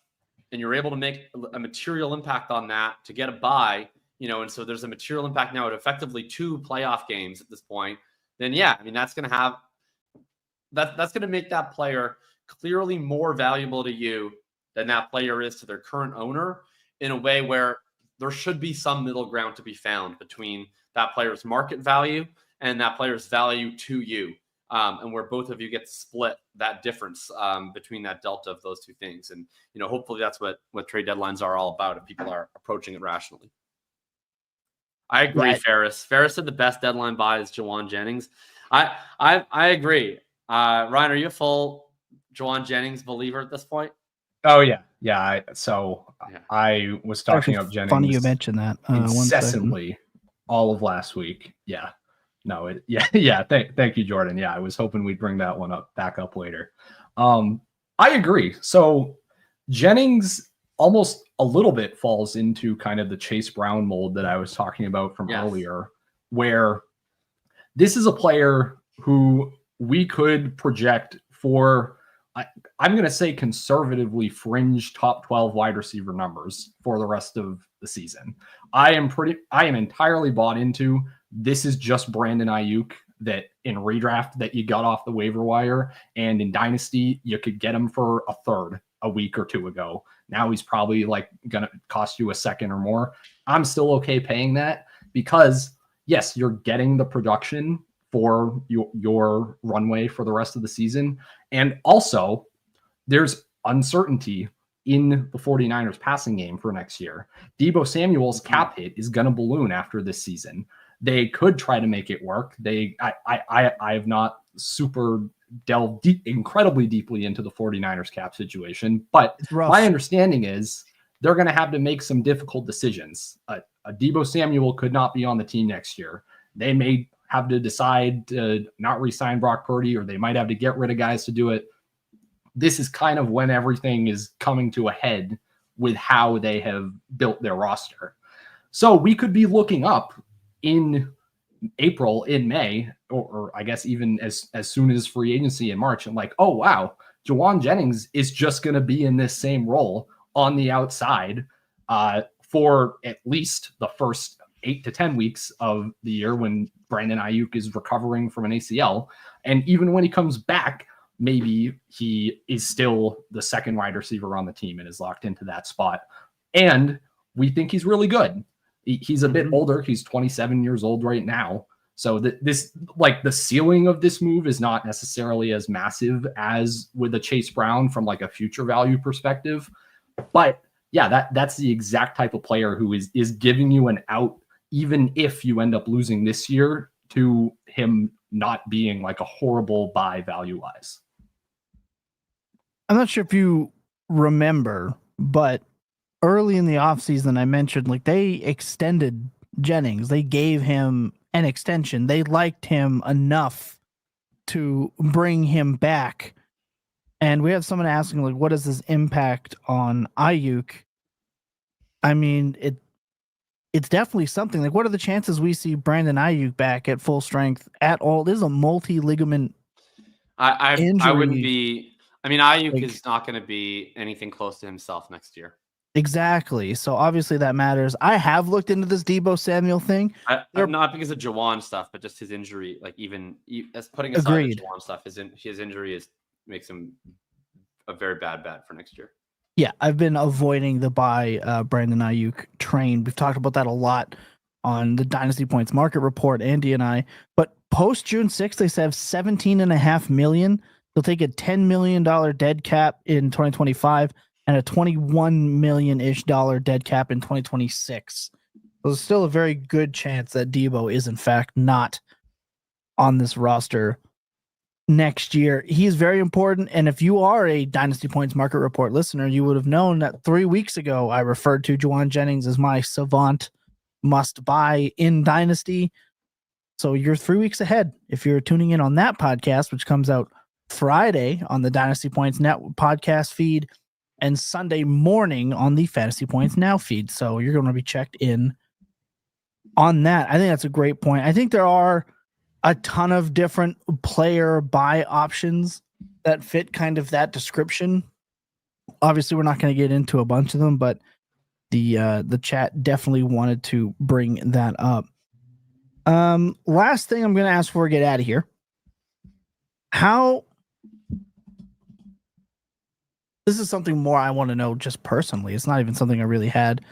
and you're able to make a material impact on that to get a bye, and so there's a material impact now at effectively 2 playoff games at this point, then yeah, I mean, that's going to make that player clearly more valuable to you than that player is to their current owner, in a way where there should be some middle ground to be found between that player's market value and that player's value to you. And where both of you get to split that difference between that delta of those two things. And, hopefully that's what trade deadlines are all about if people are approaching it rationally. I agree, Yeah. Ferris. Ferris said the best deadline buy is Jawan Jennings. I agree. Ryan, are you a full Jawan Jennings believer at this point? Oh yeah. I was talking up Jennings. Funny you mentioned that. Incessantly all of last week. Yeah. No, Thank you, Jordan. Yeah, I was hoping we'd bring that one back up later. I agree. So Jennings almost a little bit falls into kind of the Chase Brown mold that I was talking about from earlier, where this is a player who we could project for, I'm going to say conservatively fringe top 12 wide receiver numbers for the rest of the season. I am entirely bought into this is just Brandon Ayuk that in redraft that you got off the waiver wire, and in Dynasty you could get him for a third a week or two ago. Now he's probably like going to cost you a second or more. I'm still okay paying that because yes, you're getting the production for your runway for the rest of the season. And also there's uncertainty in the 49ers passing game for next year. Deebo Samuel's cap hit is going to balloon after this season. They could try to make it work. I have not super delved incredibly deeply into the 49ers cap situation, but my understanding is they're going to have to make some difficult decisions. A Deebo Samuel could not be on the team next year. They may have to decide to not re-sign Brock Purdy, or they might have to get rid of guys to do it. This is kind of when everything is coming to a head with how they have built their roster. So we could be looking up in April, in May, or I guess even as soon as free agency in March, and like, oh wow, Jawan Jennings is just going to be in this same role on the outside for at least the first 8 to 10 weeks of the year when Brandon Ayuk is recovering from an ACL. And even when he comes back, maybe he is still the second wide receiver on the team and is locked into that spot. And we think he's really good. He's a bit older. He's 27 years old right now. So this, like, the ceiling of this move is not necessarily as massive as with a Chase Brown from like a future value perspective. But yeah, that's the exact type of player who is giving you an out, even if you end up losing this year, to him not being like a horrible buy value-wise. I'm not sure if you remember, but early in the offseason, I mentioned like they extended Jennings. They gave him an extension. They liked him enough to bring him back. And we had someone asking, like, what is this impact on Ayuk? I mean, it's definitely something. Like, what are the chances we see Brandon Ayuk back at full strength at all? This is a multi-ligament injury. I wouldn't be. I mean, Ayuk is not going to be anything close to himself next year. Exactly. So obviously that matters. I have looked into this Deebo Samuel thing. Not because of Jawan stuff, but just his injury. Like even as putting aside the Jawan stuff, his injury makes him a very bad bet for next year. Yeah, I've been avoiding the buy Brandon Ayuk train. We've talked about that a lot on the Dynasty Points market report, Andy and I. But post June 6th, they have $17.5 million. They'll take a $10 million dead cap in 2025 and a $21 million-ish dead cap in 2026. So there's still a very good chance that Deebo is in fact not on this roster next year. He's very important. And if you are a Dynasty Points Market Report listener, you would have known that 3 weeks ago I referred to Juwan Jennings as my savant must buy in Dynasty. So you're 3 weeks ahead if you're tuning in on that podcast, which comes out Friday on the Dynasty Points Net podcast feed and Sunday morning on the Fantasy Points Now feed. So you're going to be checked in on that. I think that's a great point. I think there are a ton of different player buy options that fit kind of that description. Obviously, we're not going to get into a bunch of them, but the chat definitely wanted to bring that up. Last thing I'm going to ask before we get out of here. This is something more I want to know just personally. It's not even something I really had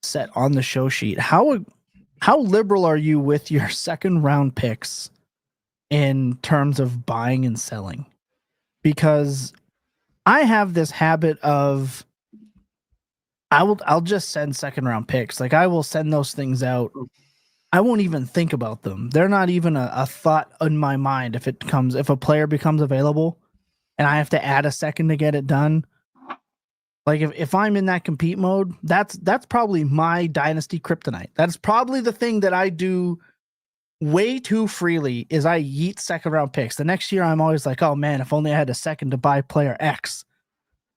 set on the show sheet. How liberal are you with your second round picks in terms of buying and selling? Because I have this habit of I'll just send second round picks. Like I will send those things out. I won't even think about them. They're not even a thought in my mind if a player becomes available and I have to add a second to get it done. Like if I'm in that compete mode, that's probably my Dynasty kryptonite. That's probably the thing that I do way too freely is I yeet second round picks. The next year I'm always like, oh man, if only I had a second to buy player X.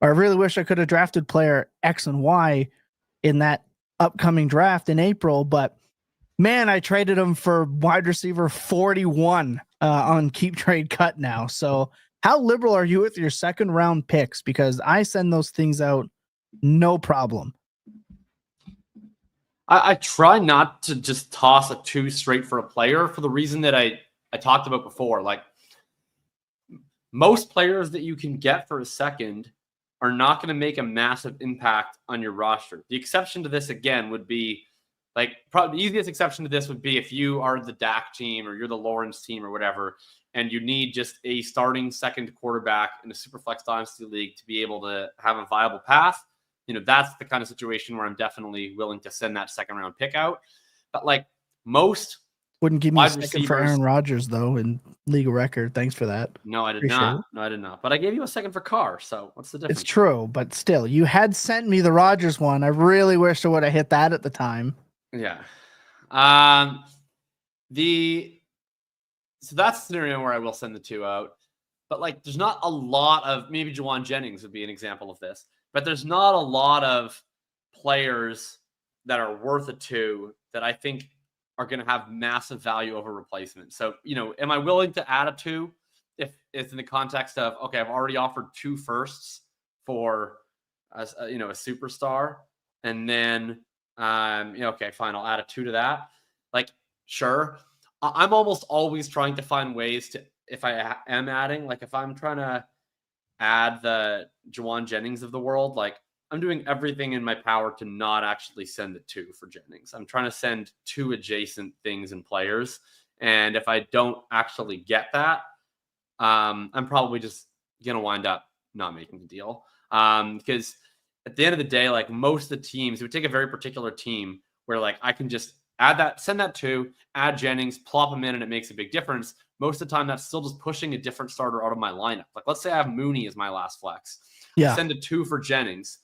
Or I really wish I could have drafted player X and Y in that upcoming draft in April, but man, I traded him for wide receiver 41 on keep trade cut now. So how liberal are you with your second round picks? Because I send those things out no problem. I try not to just toss a 2 straight for a player for the reason that I talked about before. Like most players that you can get for a second are not going to make a massive impact on your roster. The exception to this again would be probably the easiest exception to this would be if you are the Dak team or you're the Lawrence team or whatever, and you need just a starting second quarterback in a Superflex Dynasty League to be able to have a viable path. That's the kind of situation where I'm definitely willing to send that second round pick out. But like most wouldn't give me a second receivers, for Aaron Rodgers though in league record. Thanks for that. No, I did not. No, I did not. But I gave you a second for Carr. So what's the difference? It's true, but still, you had sent me the Rodgers one. I really wish I would have hit that at the time. Yeah. So that's a scenario where I will send the 2 out. But like there's not a lot of maybe Juwan Jennings would be an example of this, but there's not a lot of players that are worth a 2 that I think are going to have massive value over replacement. So, am I willing to add a 2 if it's in the context of, okay, I've already offered 2 firsts for a superstar, and then okay, fine, I'll add a 2 to that. Like, sure. I'm almost always trying to find ways to, if I am adding, like if I'm trying to add the Juwan Jennings of the world, like I'm doing everything in my power to not actually send the 2 for Jennings. I'm trying to send 2 adjacent things and players. And if I don't actually get that, I'm probably just going to wind up not making the deal. Because at the end of the day, like most of the teams, it would take a very particular team where like I can just add that, send that 2, add Jennings, plop him in, and it makes a big difference. Most of the time, that's still just pushing a different starter out of my lineup. Like, let's say I have Mooney as my last flex. Yeah. I send a 2 for Jennings,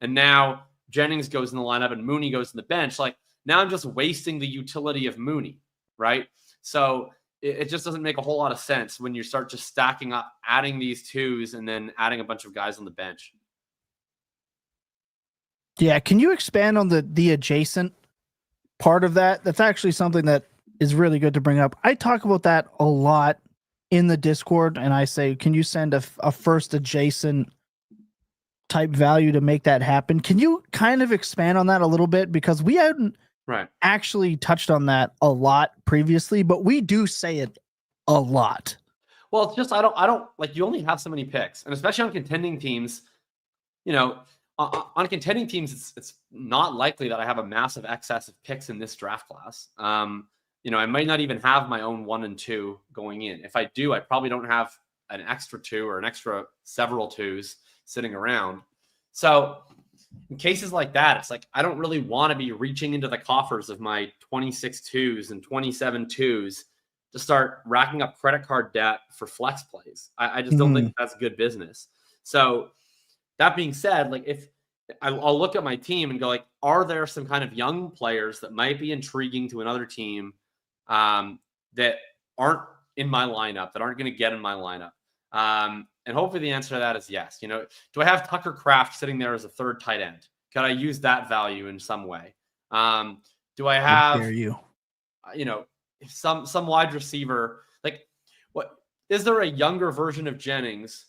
and now Jennings goes in the lineup and Mooney goes in the bench. Like, now I'm just wasting the utility of Mooney, right? So it just doesn't make a whole lot of sense when you start just stacking up, adding these 2s, and then adding a bunch of guys on the bench. Yeah, can you expand on the adjacent part of that? That's actually something that is really good to bring up. I talk about that a lot in the Discord, and I say, can you send a first adjacent type value to make that happen? Can you kind of expand on that a little bit? Because we hadn't actually touched on that a lot previously, but we do say it a lot. Well, it's just I don't like, you only have so many picks, and especially on contending teams, on contending teams, it's not likely that I have a massive excess of picks in this draft class. I might not even have my own 1 and 2 going in. If I do, I probably don't have an extra 2 or an extra several 2s sitting around. So in cases like that, it's like I don't really want to be reaching into the coffers of my 26 2s and 27 2s to start racking up credit card debt for flex plays. I just don't think that's good business. So that being said, like if I'll look at my team and go like, are there some kind of young players that might be intriguing to another team that aren't in my lineup, that aren't going to get in my lineup? And hopefully the answer to that is yes. Do I have Tucker Kraft sitting there as a third tight end? Can I use that value in some way? Do I have, some wide receiver? Like, what is there a younger version of Jennings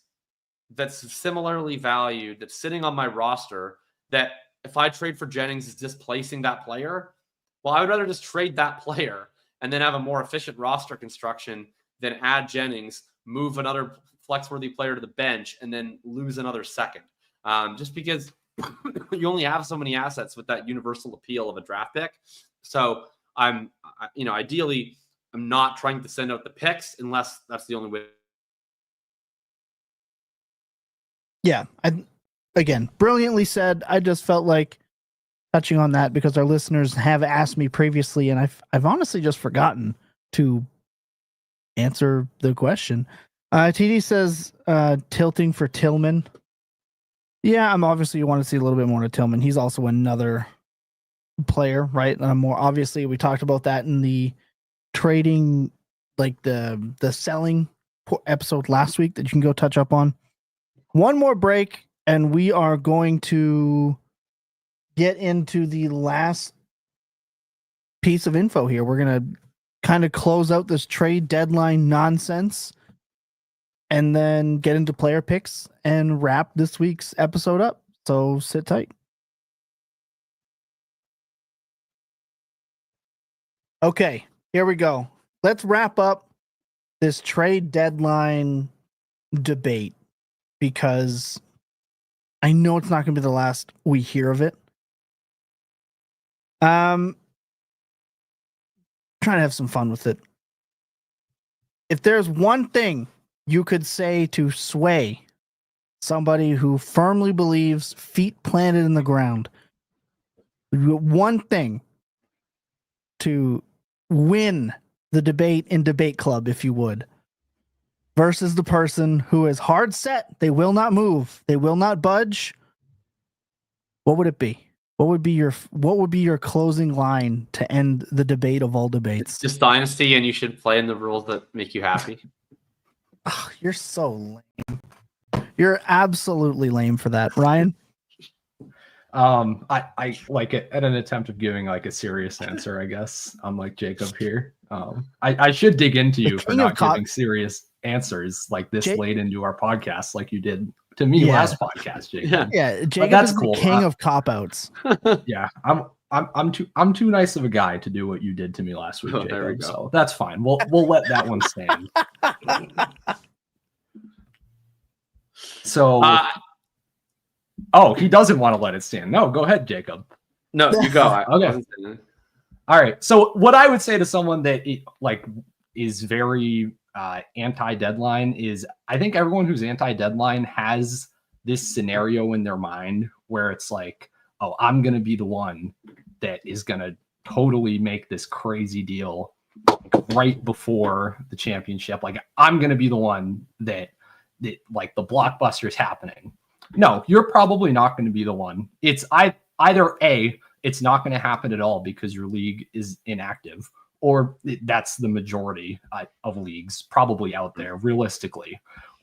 that's similarly valued, that's sitting on my roster, that if I trade for Jennings is displacing that player? Well, I would rather just trade that player and then have a more efficient roster construction than add Jennings, move another flex-worthy player to the bench, and then lose another second. Just because you only have so many assets with that universal appeal of a draft pick. So ideally, I'm not trying to send out the picks unless that's the only way. Yeah, again, brilliantly said. I just felt like touching on that because our listeners have asked me previously, and I've honestly just forgotten to answer the question. TD says tilting for Tillman. Yeah, I'm obviously you want to see a little bit more of Tillman. He's also another player, right? More obviously, we talked about that in the trading, like the selling episode last week that you can go touch up on. One more break, and we are going to get into the last piece of info here. We're going to kind of close out this trade deadline nonsense and then get into player picks and wrap this week's episode up. So sit tight. Okay, here we go. Let's wrap up this trade deadline debate, because I know it's not going to be the last we hear of it. Trying to have some fun with it. If there's one thing you could say to sway somebody who firmly believes feet planted in the ground, one thing to win the debate in Debate Club, if you would, versus the person who is hard set, they will not move, they will not budge, what would it be? What would be your closing line to end the debate of all debates? It's just Dynasty, and you should play in the rules that make you happy. Oh, you're so lame. You're absolutely lame for that, Ryan. I like it at an attempt of giving like a serious answer, I guess. I'm like Jacob here. I should dig into you for not giving serious answers like this late into our podcast, like you did to me last podcast, Jacob. Yeah, Jacob is the king of cop-outs. Yeah, I'm too nice of a guy to do what you did to me last week, Jacob. There we go. So that's fine. We'll let that one stand. So he doesn't want to let it stand. No, go ahead, Jacob. No, you go. Okay. All right. So what I would say to someone that is very anti-deadline is, I think everyone who's anti-deadline has this scenario in their mind where it's like, oh, I'm going to be the one that is going to totally make this crazy deal right before the championship. Like, I'm going to be the one that like the blockbuster is happening. No, you're probably not going to be the one. It's either A, it's not going to happen at all because your league is inactive, or that's the majority of leagues probably out there realistically,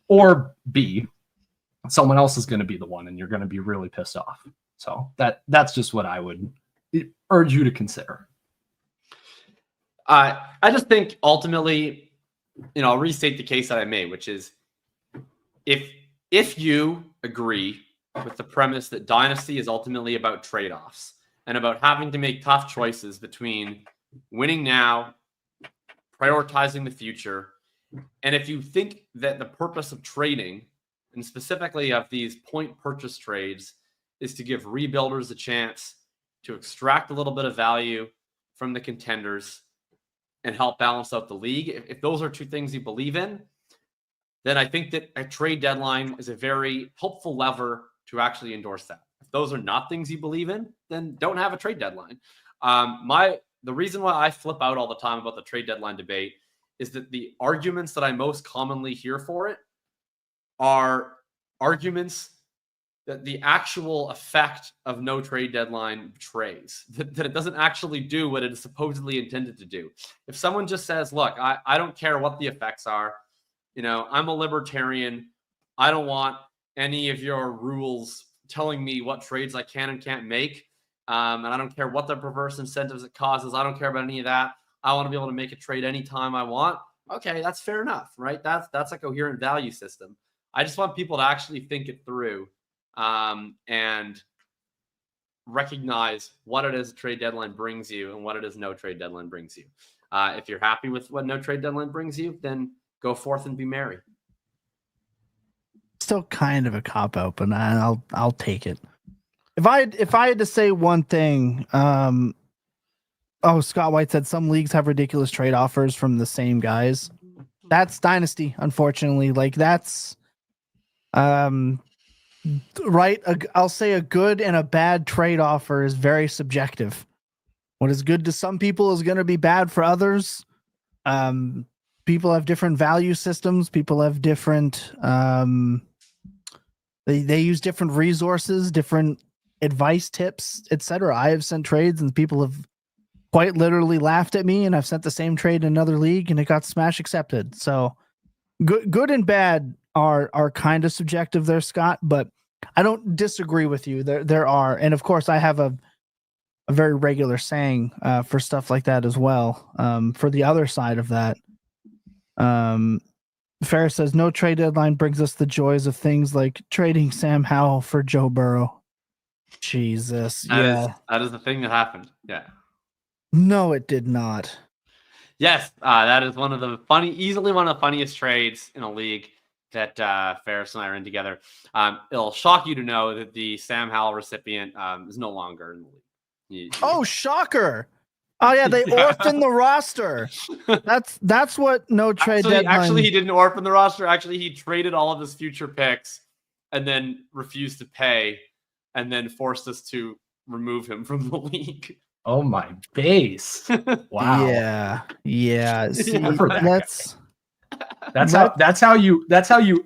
or B, someone else is going to be the one and you're going to be really pissed off. So that's just what I would urge you to consider. I just think ultimately, I'll restate the case that I made, which is if you agree with the premise that Dynasty is ultimately about trade-offs and about having to make tough choices between winning now, prioritizing the future, and if you think that the purpose of trading, and specifically of these point purchase trades, is to give rebuilders a chance to extract a little bit of value from the contenders and help balance out the league, if those are two things you believe in, then I think that a trade deadline is a very helpful lever to actually endorse that. If those are not things you believe in, then don't have a trade deadline. The reason why I flip out all the time about the trade deadline debate is that the arguments that I most commonly hear for it are arguments that the actual effect of no trade deadline betrays, that it doesn't actually do what it is supposedly intended to do. If someone just says, look, I don't care what the effects are, I'm a libertarian, I don't want any of your rules telling me what trades I can and can't make, and I don't care what the perverse incentives it causes, I don't care about any of that, I want to be able to make a trade anytime I want. Okay, that's fair enough, right? That's a coherent value system. I just want people to actually think it through and recognize what it is a trade deadline brings you and what it is no trade deadline brings you. If you're happy with what no trade deadline brings you, then go forth and be merry. Still kind of a cop out, but I'll take it. If I had to say one thing, Scott White said some leagues have ridiculous trade offers from the same guys. That's Dynasty, unfortunately. Like that's right. I'll say a good and a bad trade offer is very subjective. What is good to some people is going to be bad for others. People have different value systems. People have different, they use different resources, different advice tips, etc. I have sent trades and people have quite literally laughed at me, and I've sent the same trade in another league and it got smash accepted. So good and bad are kind of subjective there, Scott, but I don't disagree with you. There are, and of course I have a very regular saying for stuff like that as well. For the other side of that, Ferris says no trade deadline brings us the joys of things like trading Sam Howell for Joe Burrow. Jesus, that is the thing that happened. Yeah. No, it did not. Yes, that is easily one of the funniest trades in a league that Ferris and I are in together. It'll shock you to know that the Sam Howell recipient is no longer in the league. Oh, shocker! Oh yeah, they orphaned the roster. That's what no trade deadline. Actually, he didn't orphan the roster. Actually, he traded all of his future picks and then refused to pay, and then forced us to remove him from the league. Oh my base! Wow. Yeah. See, that's how you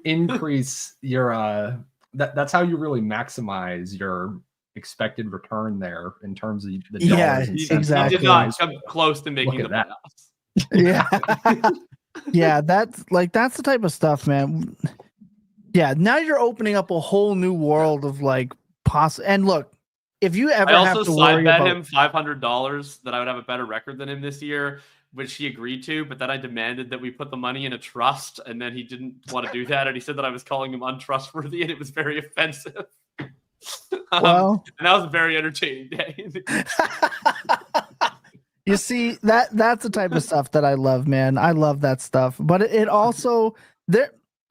increase your that's how you really maximize your expected return there in terms of the dollars. Exactly. He did not come close to making the playoffs. Yeah. That's the type of stuff, man. Yeah, now you're opening up a whole new world of and look, if you ever I have also to side worry bet about him $500 that I would have a better record than him this year, which he agreed to, but then I demanded that we put the money in a trust, and then he didn't want to do that, and he said that I was calling him untrustworthy, and it was very offensive. Well, and that was a very entertaining day. You see, that's the type of stuff that I love, man. I love that stuff. But it also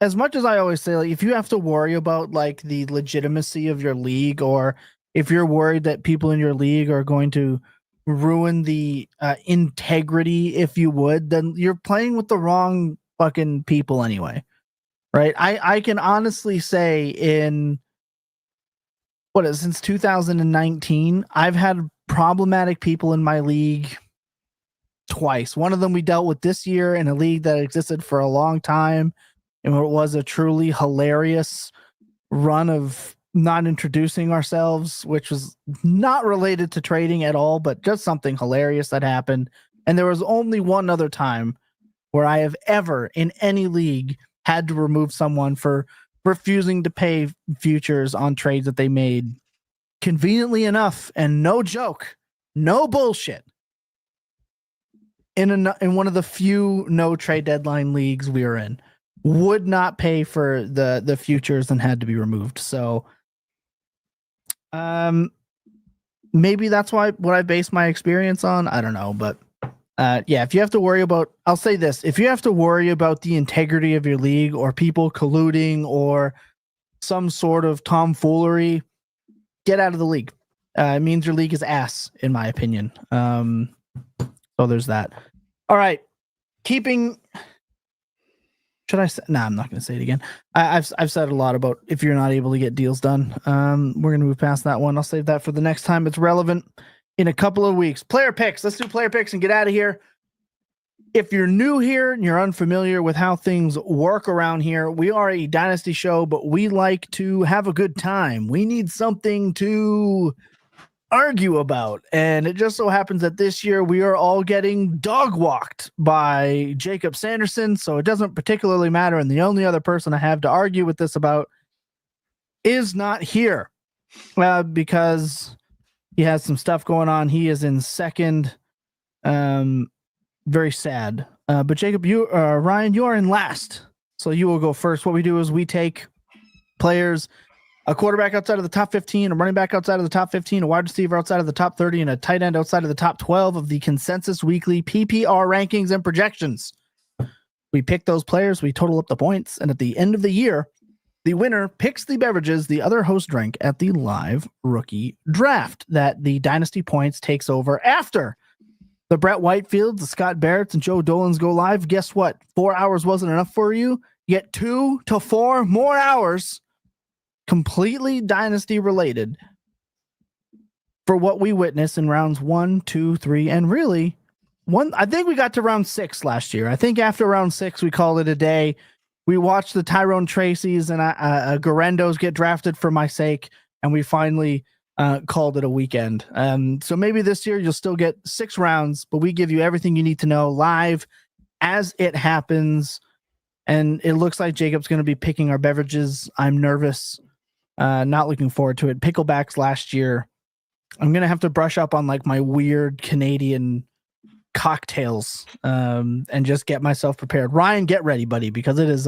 as much as I always say, if you have to worry about the legitimacy of your league, or if you're worried that people in your league are going to ruin the integrity, if you would, then you're playing with the wrong fucking people anyway. Right? I can honestly say since 2019, I've had problematic people in my league twice. One of them we dealt with this year in a league that existed for a long time, and it was a truly hilarious run of not introducing ourselves, which was not related to trading at all, but just something hilarious that happened. And there was only one other time where I have ever in any league had to remove someone for refusing to pay futures on trades that they made. Conveniently enough, and no joke, no bullshit, in one of the few no trade deadline leagues we were in, would not pay for the futures and had to be removed. So maybe that's what I base my experience on. I don't know, but if you have to worry about, I'll say this, if you have to worry about the integrity of your league or people colluding or some sort of tomfoolery, get out of the league. It means your league is ass, in my opinion. So there's that. All right. Should I say? Nah, I'm not going to say it again. I've said a lot about if you're not able to get deals done. We're going to move past that one. I'll save that for the next time it's relevant in a couple of weeks. Player picks. Let's do player picks and get out of here. If you're new here and you're unfamiliar with how things work around here, we are a Dynasty show, but we like to have a good time. We need something to argue about. And it just so happens that this year we are all getting dog walked by Jacob Sanderson. So it doesn't particularly matter. And the only other person I have to argue with this about is not here because he has some stuff going on. He is in second. Very sad. But Jacob, Ryan, you are in last. So you will go first. What we do is we take players, a quarterback outside of the top 15, a running back outside of the top 15, a wide receiver outside of the top 30, and a tight end outside of the top 12 of the consensus weekly PPR rankings and projections. We pick those players, we total up the points, and at the end of the year, the winner picks the beverages the other hosts drink at the live rookie draft that the Dynasty Points takes over after the Brett Whitefields, the Scott Barretts, and Joe Dolans go live. Guess what? 4 hours wasn't enough for you. You get 2 to 4 more hours, completely Dynasty related, for what we witnessed in rounds 1, 2, 3, and really I think we got to round 6 last year. I think after round 6, we called it a day. We watched the Tyrone Tracys and Garendos get drafted for my sake, and we finally called it a weekend. So maybe this year you'll still get 6 rounds, but we give you everything you need to know live as it happens. And it looks like Jacob's going to be picking our beverages. I'm nervous. Not looking forward to it. Picklebacks last year. I'm going to have to brush up on like my weird Canadian cocktails and just get myself prepared. Ryan, get ready, buddy, because it is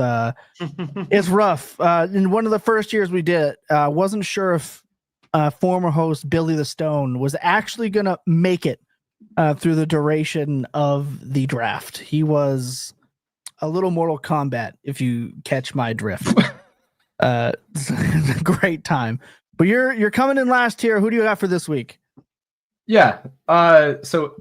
it's rough. In one of the first years we did it, wasn't sure if former host Billy the Stone was actually going to make it through the duration of the draft. He was a little Mortal Kombat, if you catch my drift. It's a great time. But you're coming in last here. Who do you have for this week? Yeah. So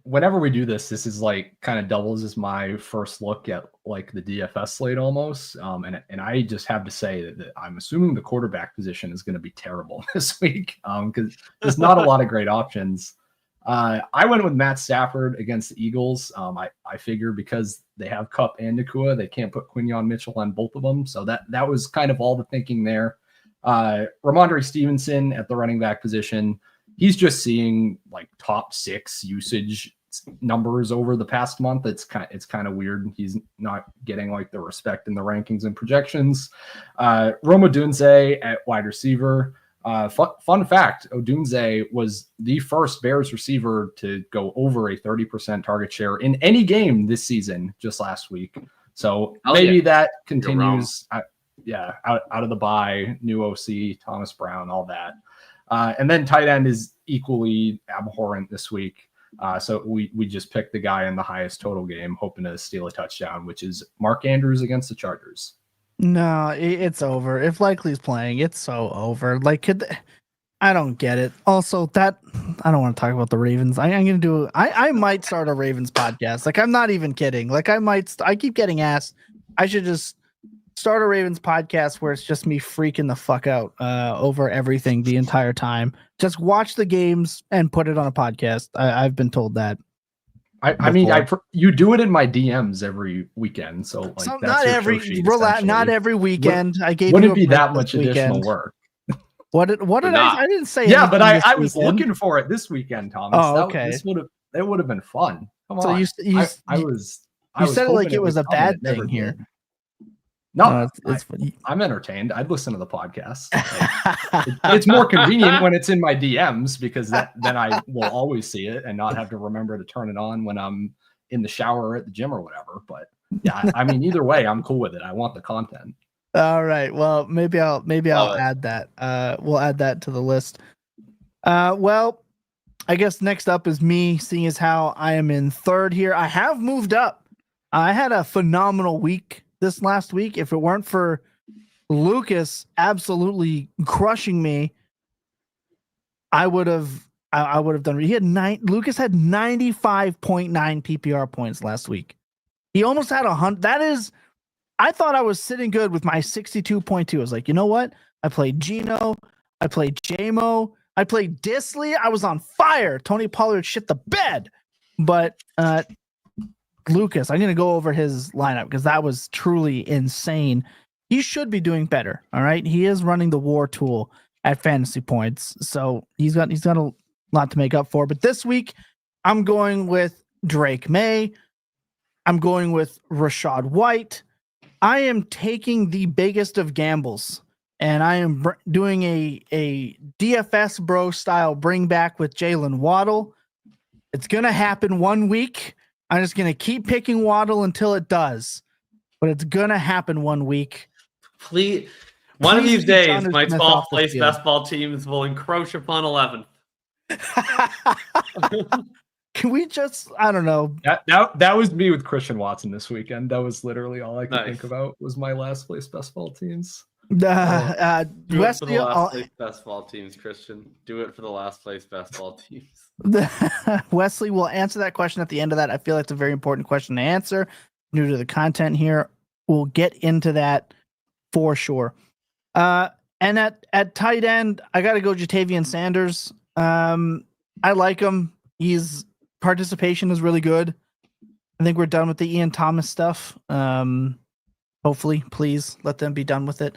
whenever we do this is like kind of doubles as my first look at like the DFS slate almost. And I just have to say that I'm assuming the quarterback position is going to be terrible this week because there's not a lot of great options. I went with Matt Stafford against the Eagles. I figure because they have Kupp and Nakua, they can't put Quinyon Mitchell on both of them. So that was kind of all the thinking there. Ramondre Stevenson at the running back position. He's just seeing like top 6 usage numbers over the past month. It's kind of weird. He's not getting like the respect in the rankings and projections. Roma Odunze at wide receiver. Fun fact, Odunze was the first Bears receiver to go over a 30% target share in any game this season just last week. So maybe that continues. Out of the bye, new OC, Thomas Brown, all that. And then tight end is equally abhorrent this week. So we just picked the guy in the highest total game, hoping to steal a touchdown, which is Mark Andrews against the Chargers. No, it's over. If Likely's playing, it's so over. Like, I don't get it. Also, I don't want to talk about the Ravens. I might start a Ravens podcast. Like, I'm not even kidding. Like, I keep getting asked. I should just start a Ravens podcast where it's just me freaking the fuck out over everything the entire time. Just watch the games and put it on a podcast. I've been told that. I mean, you do it in my DMs every weekend, so like that's not every weekend. I gave wouldn't be that much additional work. What did I didn't say. Yeah, but I was looking for it this weekend, Thomas. Oh, okay. It would have been fun. Come on. So you said it like it was a bad thing here. No, I'm entertained. I'd listen to the podcast. It's more convenient when it's in my DMs because then I will always see it and not have to remember to turn it on when I'm in the shower or at the gym or whatever. But yeah, I mean, either way, I'm cool with it. I want the content. All right. Well, maybe I'll add that. We'll add that to the list. Well, I guess next up is me, seeing as how I am in third here. I have moved up. I had a phenomenal week this last week. If it weren't for Lucas absolutely crushing me, I would have done. Lucas had 95.9 PPR points last week. He almost had 100. I thought I was sitting good with my 62.2. I was like, you know what? I played Gino. I played JMO. I played Disley. I was on fire. Tony Pollard shit the bed. But Lucas, I'm going to go over his lineup because that was truly insane. He should be doing better. All right. He is running the war tool at Fantasy Points. So he's got a lot to make up for. But this week, I'm going with Drake May. I'm going with Rashad White. I am taking the biggest of gambles, and I am doing a DFS bro style bring back with Jalen Waddle. It's going to happen 1 week. I'm just going to keep picking Waddle until it does, but it's going to happen 1 week. Please, one of these days, my Smith 12th off the place field. best ball teams will encroach upon 11th. Can we just, I don't know. That was me with Christian Watson this weekend. That was literally all I could Nice. think about was my last place best ball teams. Do it for Wesley, the last place best ball teams, Christian. Do it for the last place best ball teams. Wesley will answer that question at the end of that. I feel like it's a very important question to answer. New to the content here, we'll get into that for sure. And at tight end, I got to go Jatavian Sanders. I like him. His participation is really good. I think we're done with the Ian Thomas stuff. Hopefully, please let them be done with it.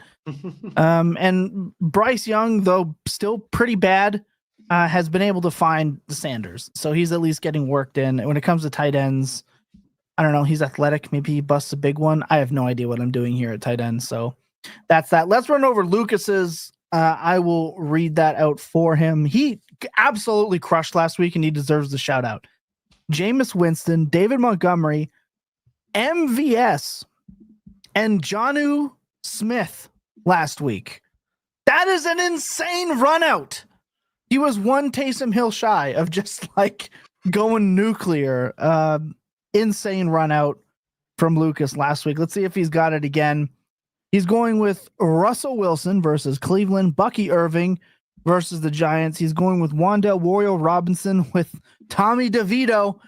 And Bryce Young, though still pretty bad, has been able to find the Sanders. So he's at least getting worked in. And when it comes to tight ends, I don't know. He's athletic. Maybe he busts a big one. I have no idea what I'm doing here at tight end. So that's that. Let's run over Lucas's. I will read that out for him. He absolutely crushed last week, and he deserves the shout out. Jameis Winston, David Montgomery, MVS, and Jonnu Smith last week. That is an insane run out. He was one Taysom Hill shy of just like going nuclear. Insane run out from Lucas last week. Let's see if he's got it again. He's going with Russell Wilson versus Cleveland, Bucky Irving versus the Giants. He's going with Wandale Wario Robinson with Tommy DeVito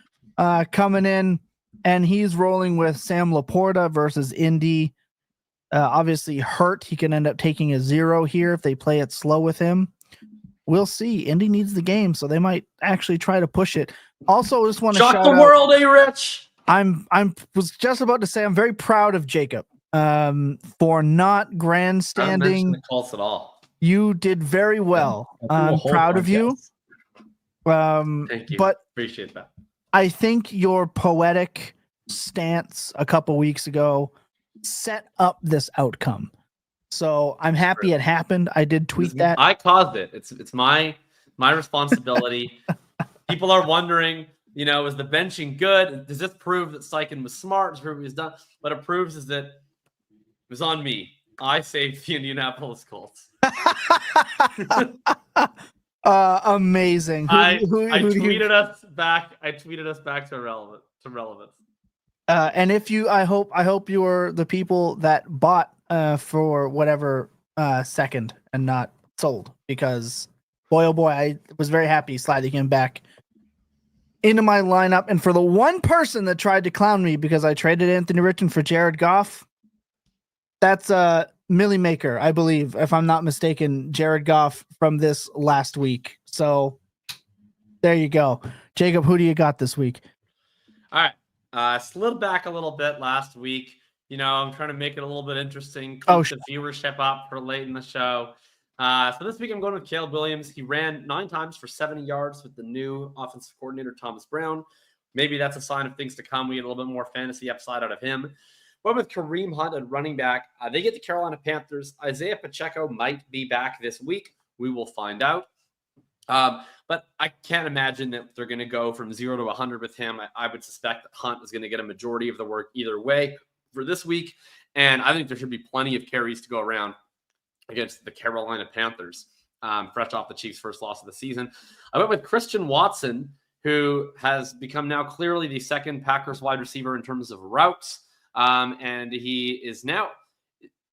coming in, and he's rolling with Sam Laporta versus Indy. Obviously hurt. He can end up taking a 0 here if they play it slow with him. We'll see. Indy needs the game, so they might actually try to push it. Also, just want to shock the world, Rich. I'm was just about to say I'm very proud of Jacob for not grandstanding the Colts at all. You did very well. I'm proud of you. Thank you. But appreciate that. I think your poetic stance a couple weeks ago set up this outcome. So I'm happy it happened. I did tweet that. I caused it. It's my responsibility. People are wondering, is the benching good? Does this prove that Sykin was smart? Does it prove he was done? What it proves is that it was on me. I saved the Indianapolis Colts. Amazing. I tweeted us back to relevance. And if you, I hope you were the people that bought for whatever second and not sold, because boy, oh boy, I was very happy sliding him back into my lineup. And for the one person that tried to clown me because I traded Anthony Richardson for Jared Goff, that's Millie Maker, I believe, if I'm not mistaken, Jared Goff from this last week. So there you go. Jacob, who do you got this week? All right. Slid back a little bit last week. I'm trying to make it a little bit interesting. Keep the viewership up for late in the show. So this week I'm going with Caleb Williams. He ran 9 times for 70 yards with the new offensive coordinator, Thomas Brown. Maybe that's a sign of things to come. We get a little bit more fantasy upside out of him. Went with Kareem Hunt at running back. They get the Carolina Panthers. Isaiah Pacheco might be back this week. We will find out. But I can't imagine that they're going to go from 0 to 100 with him. I would suspect that Hunt is going to get a majority of the work either way for this week. And I think there should be plenty of carries to go around against the Carolina Panthers, fresh off the Chiefs' first loss of the season. I went with Christian Watson, who has become now clearly the second Packers wide receiver in terms of routes. And he is now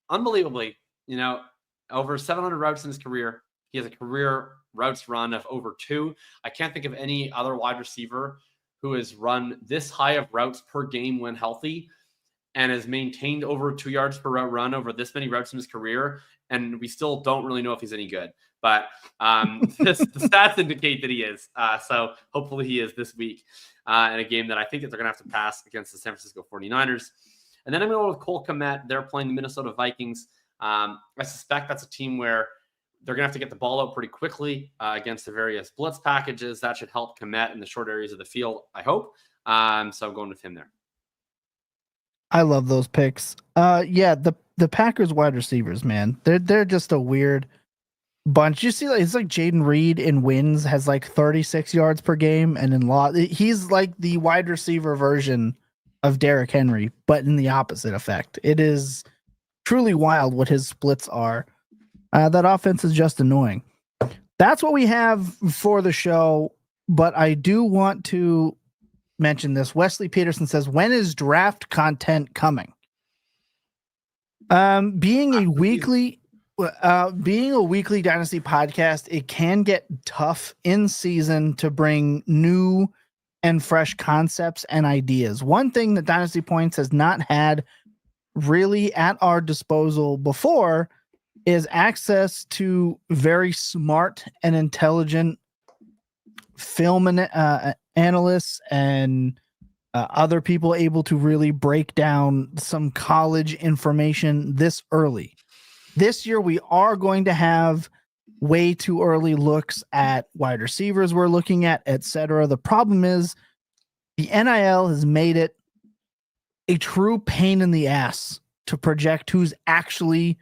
unbelievably, over 700 routes in his career. He has a career routes run of over 2. I can't think of any other wide receiver who has run this high of routes per game when healthy and has maintained over 2 yards per route run over this many routes in his career. And we still don't really know if he's any good, but the stats indicate that he is. So hopefully he is this week. in a game that I think that they're going to have to pass against the San Francisco 49ers. And then I'm going to go with Cole Kmet. They're playing the Minnesota Vikings. I suspect that's a team where they're going to have to get the ball out pretty quickly against the various blitz packages. That should help Kmet in the short areas of the field, I hope. So I'm going with him there. I love those picks. The Packers wide receivers, man, they're just a weird bunch. You see, it's like Jaden Reed in wins has like 36 yards per game, and in law, he's like the wide receiver version of Derrick Henry, but in the opposite effect. It is truly wild what his splits are. That offense is just annoying. That's what we have for the show, but I do want to mention this. Wesley Peterson says, when is draft content coming? Being a weekly Dynasty podcast, it can get tough in season to bring new and fresh concepts and ideas. One thing that Dynasty Points has not had really at our disposal before is access to very smart and intelligent film analysts and other people able to really break down some college information this early. This year, we are going to have way too early looks at wide receivers we're looking at, etc. The problem is the NIL has made it a true pain in the ass to project who's actually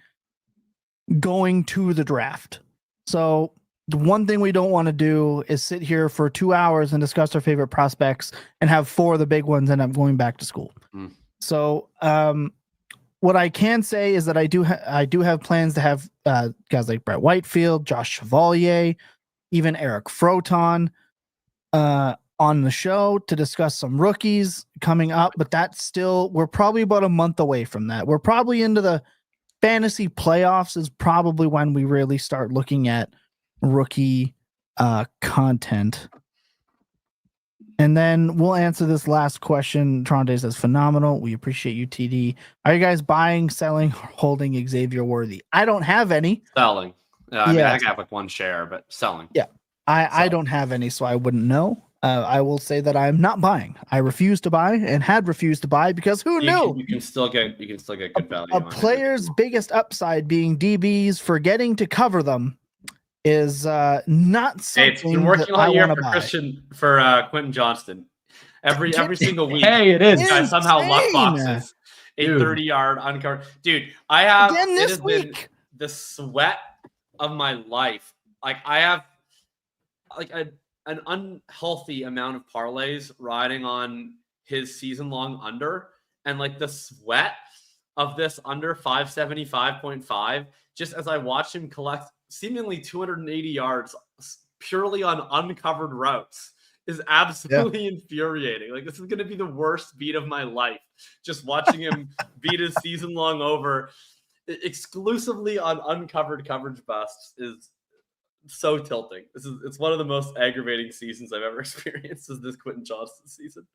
going to the draft. So the one thing we don't want to do is sit here for 2 hours and discuss our favorite prospects and have 4 of the big ones end up going back to school. So what I can say is that I do have plans to have guys like Brett Whitefield, Josh Chevalier, even Eric Froton on the show to discuss some rookies coming up, but we're probably about a month away from that. We're probably into the fantasy playoffs is probably when we really start looking at rookie content. And then we'll answer this last question. Tronde says, phenomenal. We appreciate you, TD. Are you guys buying, selling, or holding Xavier Worthy? I don't have any. Selling. I mean, I have like 1 share, but selling. Yeah. I don't have any, so I wouldn't know. I will say that I'm not buying. I refuse to buy and had refused to buy because who knew? You can still get good value. A player's biggest upside being DBs forgetting to cover them is not something. It's been working all year for Quentin Johnston. Every single week. Hey, it is. I somehow luck boxes a 30-yard uncovered. Dude, I have again this week been the sweat of my life. Like I have like an unhealthy amount of parlays riding on his season-long under, and like the sweat of this under 575.5 just as I watch him collect seemingly 280 yards purely on uncovered routes is absolutely infuriating. Like, this is going to be the worst beat of my life. Just watching him beat his season-long over exclusively on uncovered coverage busts is so tilting. It's one of the most aggravating seasons I've ever experienced is this Quentin Johnston season.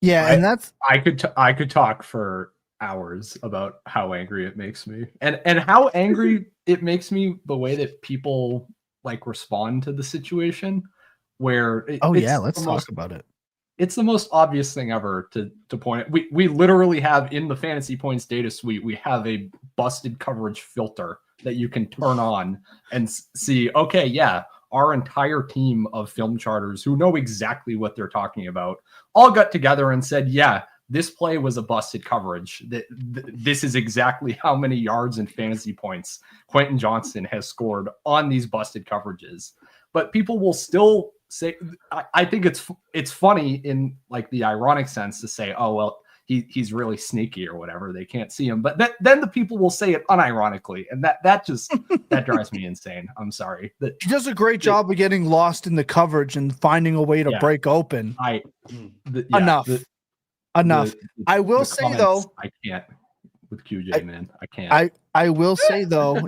Yeah, and that's I could talk for hours about how angry it makes me, and how angry it makes me the way that people like respond to the situation. Where let's talk about it. It's the most obvious thing ever to point it. We literally have in the Fantasy Points data suite, we have a busted coverage filter that you can turn on and see, okay, yeah, our entire team of film charters who know exactly what they're talking about all got together and said, yeah, this play was a busted coverage. This is exactly how many yards and fantasy points Quentin Johnston has scored on these busted coverages. But people will still say, I think it's funny in like the ironic sense to say, oh, well, he's really sneaky or whatever. They can't see him. But then the people will say it unironically. And that just, that drives me insane. I'm sorry. He does a great job of getting lost in the coverage and finding a way to break open. Enough. I will say comments, though, I can't with QJ, man. I can't. I will say though,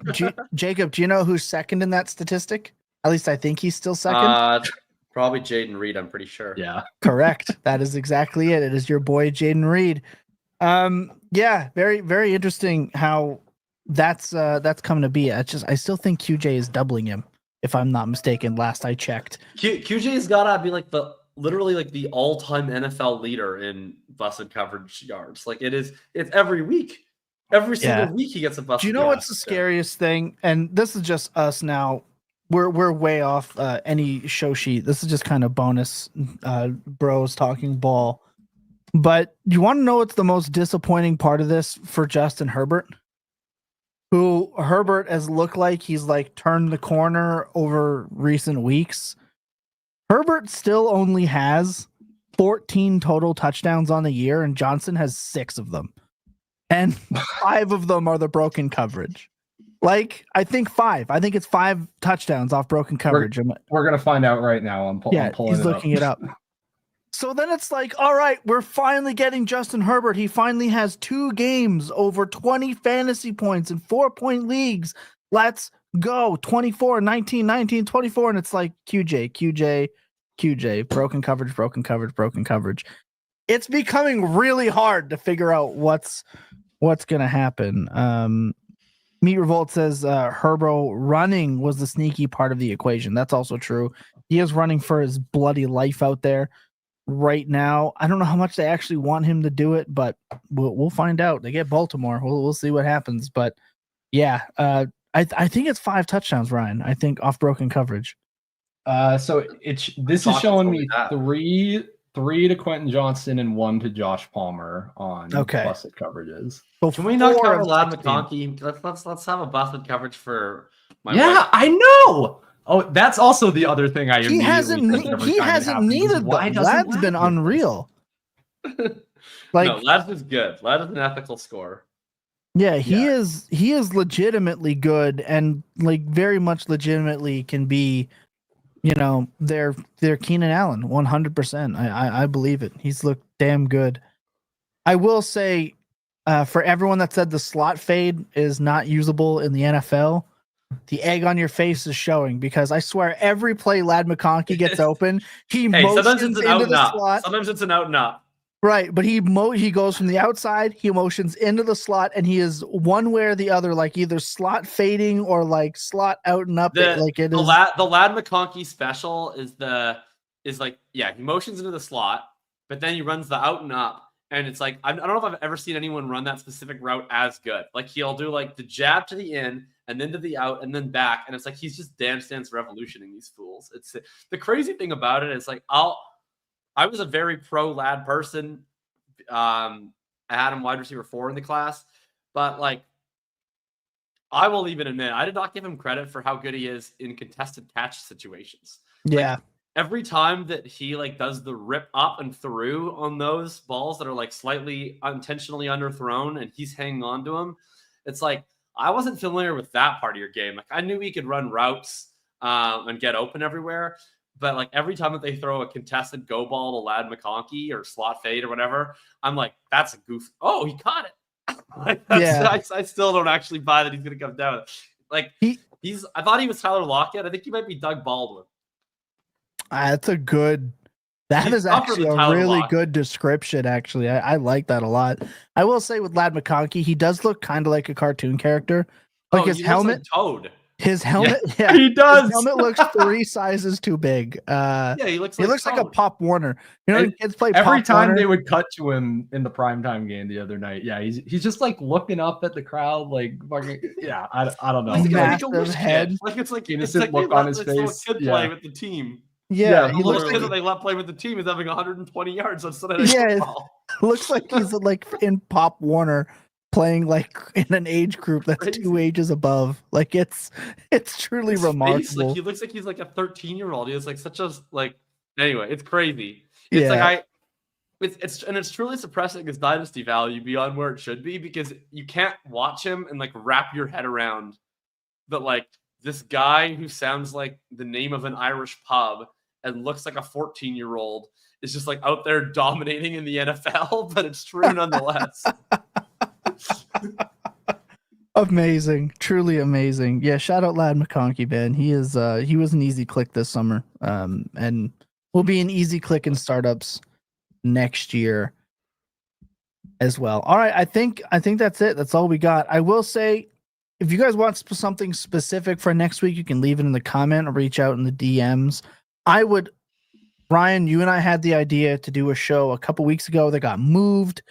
Jacob, do you know who's second in that statistic? At least I think he's still second. Probably Jaden Reed, I'm pretty sure. Yeah. Correct. That is exactly it. It is your boy Jaden Reed. Yeah, very, very interesting how that's coming to be. I still think QJ is doubling him, if I'm not mistaken. Last I checked, QJ's gotta be like the literally like the all-time NFL leader in busted coverage yards. Like it's every week. Every single week he gets a busted. Do you know what's the scariest thing? And this is just us now. We're way off any show sheet. This is just kind of bonus bros talking ball. But you want to know what's the most disappointing part of this for Justin Herbert? Who Herbert has looked like he's like turned the corner over recent weeks. Herbert still only has 14 total touchdowns on the year, and Johnson has 6 of them. And 5 of them are the broken coverage. Like, I think 5. I think it's 5 touchdowns off broken coverage. We're going to find out right now. I'm pulling he's looking it up. So then it's like, all right, we're finally getting Justin Herbert. He finally has 2 games over 20 fantasy points in 4-point leagues. Let's go. 24, 19, 19, 24. And it's like QJ, broken coverage, broken coverage, broken coverage. It's becoming really hard to figure out what's going to happen. Meat Revolt says Herbo running was the sneaky part of the equation. That's also true. He is running for his bloody life out there right now. I don't know how much they actually want him to do it, but we'll find out. They get Baltimore. We'll see what happens. But yeah, I think it's 5 touchdowns, Ryan. I think off broken coverage. So this is showing me 3 to Quentin Johnson and 1 to Josh Palmer on busted coverages. So can we not cover Lad McConkey? Let's have a busted coverage for my wife. I know. Oh, that's also the other thing I he hasn't needed them. Lad's been unreal. Like, no, Lad's is good. Lad is an ethical scorer. Yeah, he is legitimately good, and like very much legitimately can be, you know, their Keenan Allen 100%. I believe it. He's looked damn good. I will say, for everyone that said the slot fade is not usable in the NFL, the egg on your face is showing, because I swear every play Lad McConkey gets open, sometimes it's an out and up. Sometimes it's an out and up. Right, but he goes from the outside, he motions into the slot, and he is one way or the other, like either slot fading or like slot out and up. The Lad McConkey special is he motions into the slot, but then he runs the out and up. And it's like, I don't know if I've ever seen anyone run that specific route as good. Like, he'll do like the jab to the in and then to the out and then back. And it's like, he's just dance revolutioning these fools. It's the crazy thing about it is like, I was a very pro Lad person. I had him wide receiver 4 in the class, but like, I will even admit, I did not give him credit for how good he is in contested catch situations. Yeah. Like, every time that he like does the rip up and through on those balls that are like slightly unintentionally underthrown and he's hanging on to them, it's like, I wasn't familiar with that part of your game. Like, I knew he could run routes and get open everywhere, but like every time that they throw a contested go ball to Lad McConkey or slot fade or whatever, I'm like, that's a goof. Oh, he caught it. Like, I still don't actually buy that he's going to come down. Like, I thought he was Tyler Lockett. I think he might be Doug Baldwin. That is actually a really good description, actually. I like that a lot. I will say with Lad McConkey, he does look kind of like a cartoon character. Like his helmet. Like Toad. His helmet, he does. His helmet looks 3 sizes too big. He looks like a Pop Warner. You know, kids play every Pop time Warner. They would cut to him in the primetime game the other night. Yeah, he's just like looking up at the crowd, like fucking. Yeah, I don't know. Massive head, like it's like innocent look on his face. Kid play with the team. Yeah, he looks like they let play with the team is having 120 yards on Sunday Night Football. Looks like he's like in Pop Warner playing like in an age group that's crazy. 2 ages above. Like it's truly remarkable. Like, he looks like he's like a 13-year-old. He has like such a anyway, it's crazy. It's it's truly suppressing his dynasty value beyond where it should be, because you can't watch him and like wrap your head around that like this guy who sounds like the name of an Irish pub and looks like a 14-year-old is just like out there dominating in the NFL, but it's true nonetheless. Amazing, truly amazing. Yeah, shout out Lad McConkey, man. He was an easy click this summer, and will be an easy click in startups next year as well. All right, I think that's it. That's all we got. I will say, if you guys want something specific for next week, you can leave it in the comment or reach out in the DMs. I would Ryan, you and I had the idea to do a show a couple weeks ago that got moved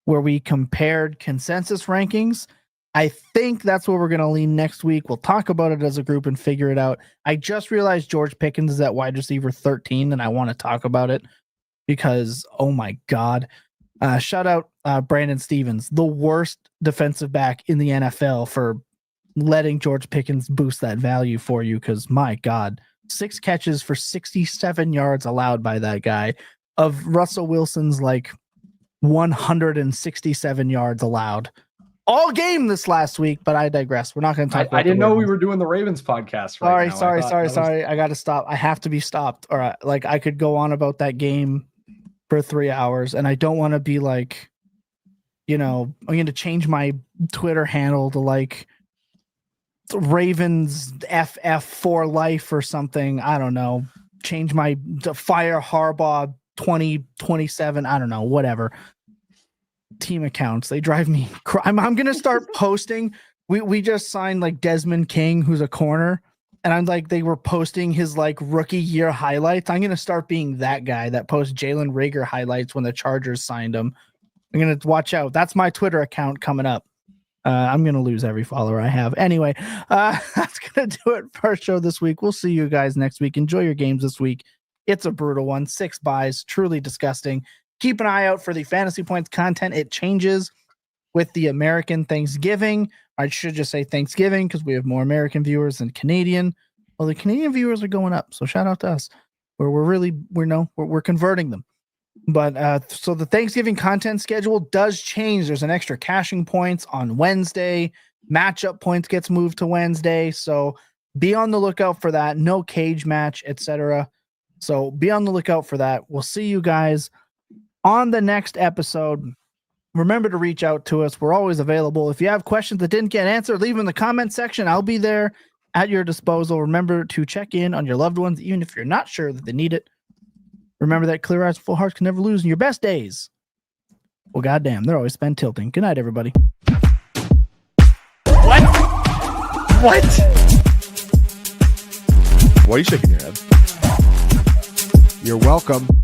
where we compared consensus rankings. I think that's where we're going to lean next week. We'll talk about it as a group and figure it out. I just realized George Pickens is at wide receiver 13, and I want to talk about it because, oh my God. Shout out Brandon Stevens, the worst defensive back in the NFL, for letting George Pickens boost that value for you because, my God, 6 catches for 67 yards allowed by that guy of Russell Wilson's 167 yards allowed all game this last week, but I digress. We're not going to talk about I didn't know we were doing the Ravens podcast right now. Sorry. I got to stop. I have to be stopped. All right. I could go on about that game for 3 hours, and I don't want to be I'm going to change my Twitter handle to Ravens FF for life or something. I don't know. Change my Fire Harbaugh 2027. I don't know. Whatever. Team accounts, they drive me I'm gonna start posting. We just signed Desmond King, who's a corner, and I'm they were posting his rookie year highlights. I'm gonna start being that guy that posts Jalen Reagor highlights when the Chargers signed him. I'm gonna watch out. That's my Twitter account coming up. I'm gonna lose every follower I have. Anyway, that's gonna do it for our show this week. We'll see you guys next week. Enjoy your games this week. It's a brutal one. 6 buys, truly disgusting. Keep an eye out for the Fantasy Points content. It changes with the American Thanksgiving. I should just say Thanksgiving because we have more American viewers than Canadian. Well, the Canadian viewers are going up, so shout out to us. We're converting them. But so the Thanksgiving content schedule does change. There's an extra cashing points on Wednesday. Matchup points gets moved to Wednesday, so be on the lookout for that. No cage match, etc. So be on the lookout for that. We'll see you guys on the next episode. Remember to reach out to us. We're always available. If you have questions that didn't get answered, leave them in the comment section. I'll be there at your disposal. Remember to check in on your loved ones, even if you're not sure that they need it. Remember that clear eyes, full hearts can never lose in your best days. Well, goddamn, they're always spent tilting. Good night, everybody. What are you shaking your head? You're welcome.